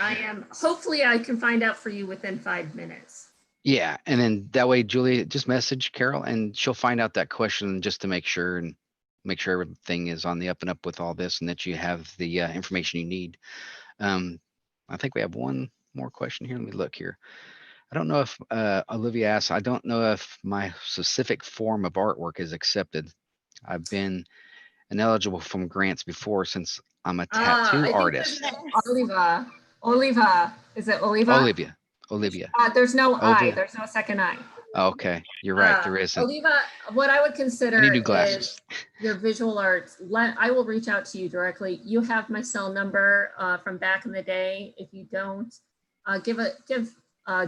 Hopefully I can find out for you within 5 minutes. Yeah, and then that way, Julie, just message Carol and she'll find out that question just to make sure everything is on the up and up with all this and that you have the information you need. I think we have one more question here. Let me look here. I don't know if Olivia asked, I don't know if my specific form of artwork is accepted. I've been ineligible from grants before since I'm a tattoo artist. Oliva. Is it Oliva? Olivia. There's no I. Olivia. There's no second I. Okay, you're right. There isn't. Oliva, what I would consider I need new glasses. is your visual arts. I will reach out to you directly. You have my cell number from back in the day. If you don't, give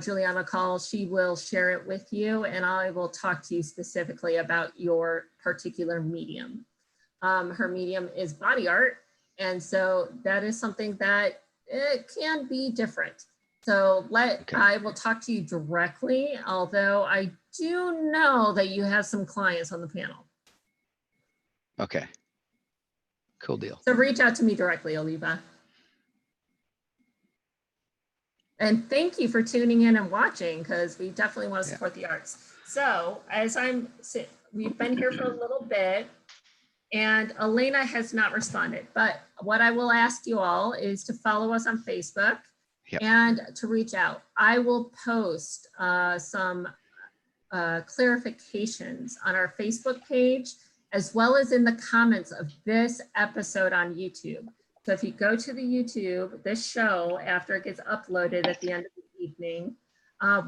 Juliana a call. She will share it with you, and I will talk to you specifically about your particular medium. Her medium is body art, and so that is something that it can be different. So I will talk to you directly, although I do know that you have some clients on the panel. Okay. Cool deal. So reach out to me directly, Oliva. And thank you for tuning in and watching, because we definitely want to support the arts. So we've been here for a little bit, and Elena has not responded, but what I will ask you all is to follow us on Facebook. Yep. And to reach out. I will post some clarifications on our Facebook page, as well as in the comments of this episode on YouTube. So if you go to the YouTube, this show, after it gets uploaded at the end of the evening,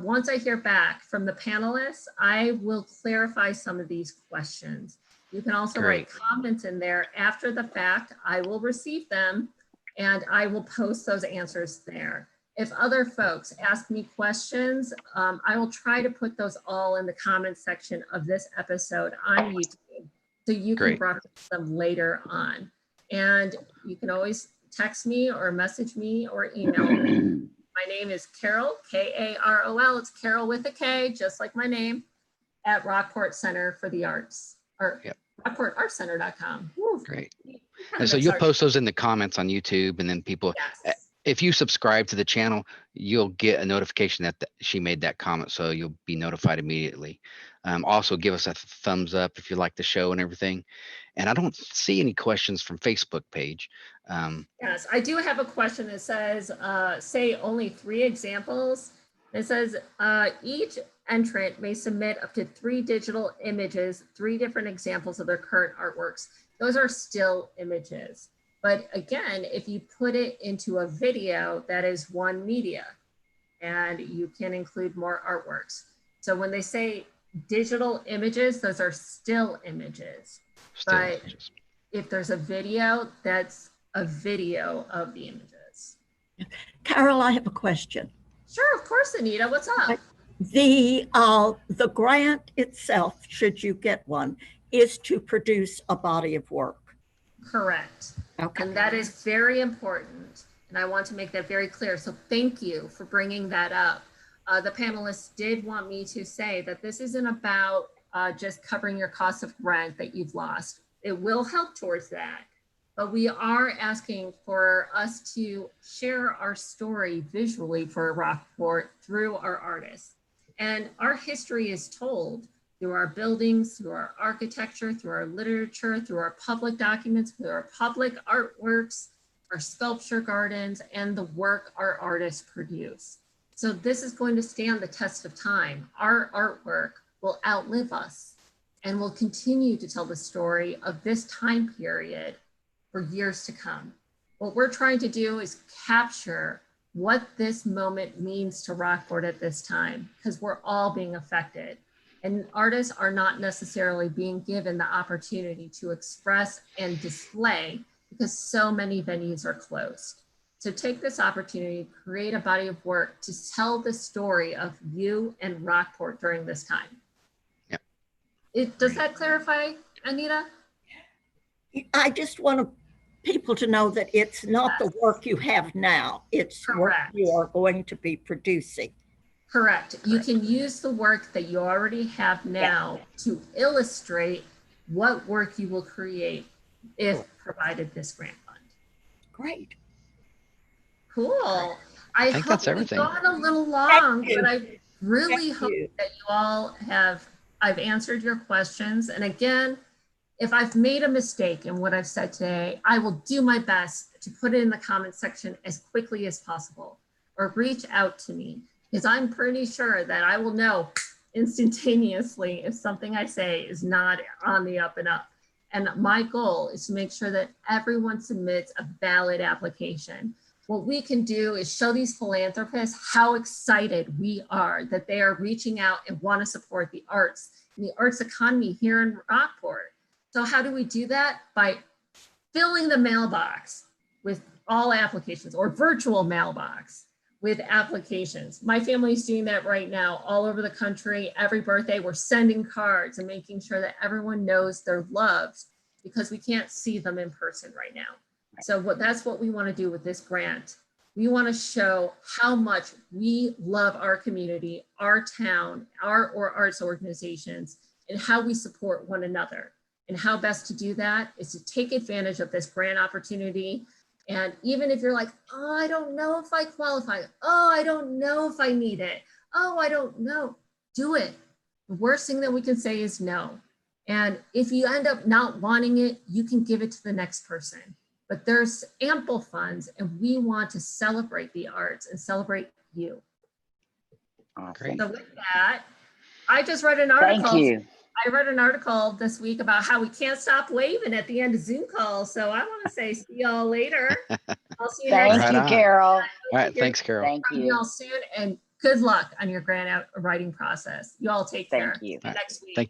once I hear back from the panelists, I will clarify some of these questions. You can also write comments in there after the fact. I will receive them and I will post those answers there. If other folks ask me questions, I will try to put those all in the comments section of this episode on YouTube, so you can reference them later on. And you can always text me or message me or email me. My name is Carol, K-A-R-O-L. It's Carol with a K, just like my name, at Rockport Center for the Arts, or rockportartscenter.com. Great. And so you'll post those in the comments on YouTube, and then people, if you subscribe to the channel, you'll get a notification that she made that comment, so you'll be notified immediately. Also give us a thumbs up if you like the show and everything. And I don't see any questions from Facebook page. Yes, I do have a question that says, say only 3 examples. It says each entrant may submit up to 3 digital images, 3 different examples of their current artworks. Those are still images. But again, if you put it into a video, that is one media, and you can include more artworks. So when they say digital images, those are still images. But if there's a video, that's a video of the images. Carol, I have a question. Sure, of course, Anita. What's up? The grant itself, should you get one, is to produce a body of work. Correct. Okay. And that is very important. And I want to make that very clear. So thank you for bringing that up. The panelists did want me to say that this isn't about just covering your cost of rent that you've lost. It will help towards that. But we are asking for us to share our story visually for Rockport through our artists. And our history is told through our buildings, through our architecture, through our literature, through our public documents, through our public artworks, our sculpture gardens, and the work our artists produce. So this is going to stand the test of time. Our artwork will outlive us and will continue to tell the story of this time period for years to come. What we're trying to do is capture what this moment means to Rockport at this time, because we're all being affected. And artists are not necessarily being given the opportunity to express and display because so many venues are closed. So take this opportunity, create a body of work to tell the story of you and Rockport during this time. Yeah. Does that clarify, Anita? I just want to people to know that it's not the work you have now, it's work Correct. you are going to be producing. Correct. You can use the work that you already have now to illustrate what work you will create if provided this grant fund. Great. Cool. I think hope that's we've everything. gone a little long, you. but I really Thank hope you. that you all I've answered your questions. And again, if I've made a mistake in what I've said today, I will do my best to put it in the comment section as quickly as possible, or reach out to me, because I'm pretty sure that I will know instantaneously if something I say is not on the up and up. And my goal is to make sure that everyone submits a valid application. What we can do is show these philanthropists how excited we are that they are reaching out and want to support the arts and the arts economy here in Rockport. So how do we do that? By filling the mailbox with all applications, or virtual mailbox with applications. My family's doing that right now all over the country. Every birthday, we're sending cards and making sure that everyone knows they're loved, because we can't see them in person right now. So that's what we want to do with this grant. We want to show how much we love our community, our town, our arts organizations, and how we support one another. And how best to do that is to take advantage of this grant opportunity. And even if you're like, oh, I don't know if I qualify. Oh, I don't know if I need it. Oh, I don't know. Do it. The worst thing that we can say is no. And if you end up not wanting it, you can give it to the next person. But there's ample funds, and we want to celebrate the arts and celebrate you. Great. So with that, I just read an article. Thank you. I read an article this week about how we can't stop waving at the end of Zoom calls. So I want to say, see y'all later. I'll see you next Thank Right you, on. Carol. All right. Thanks, Carol. Thank from you. y'all soon, and good luck on your grant writing process. You all take care. Thank you. See you next week. Thank you.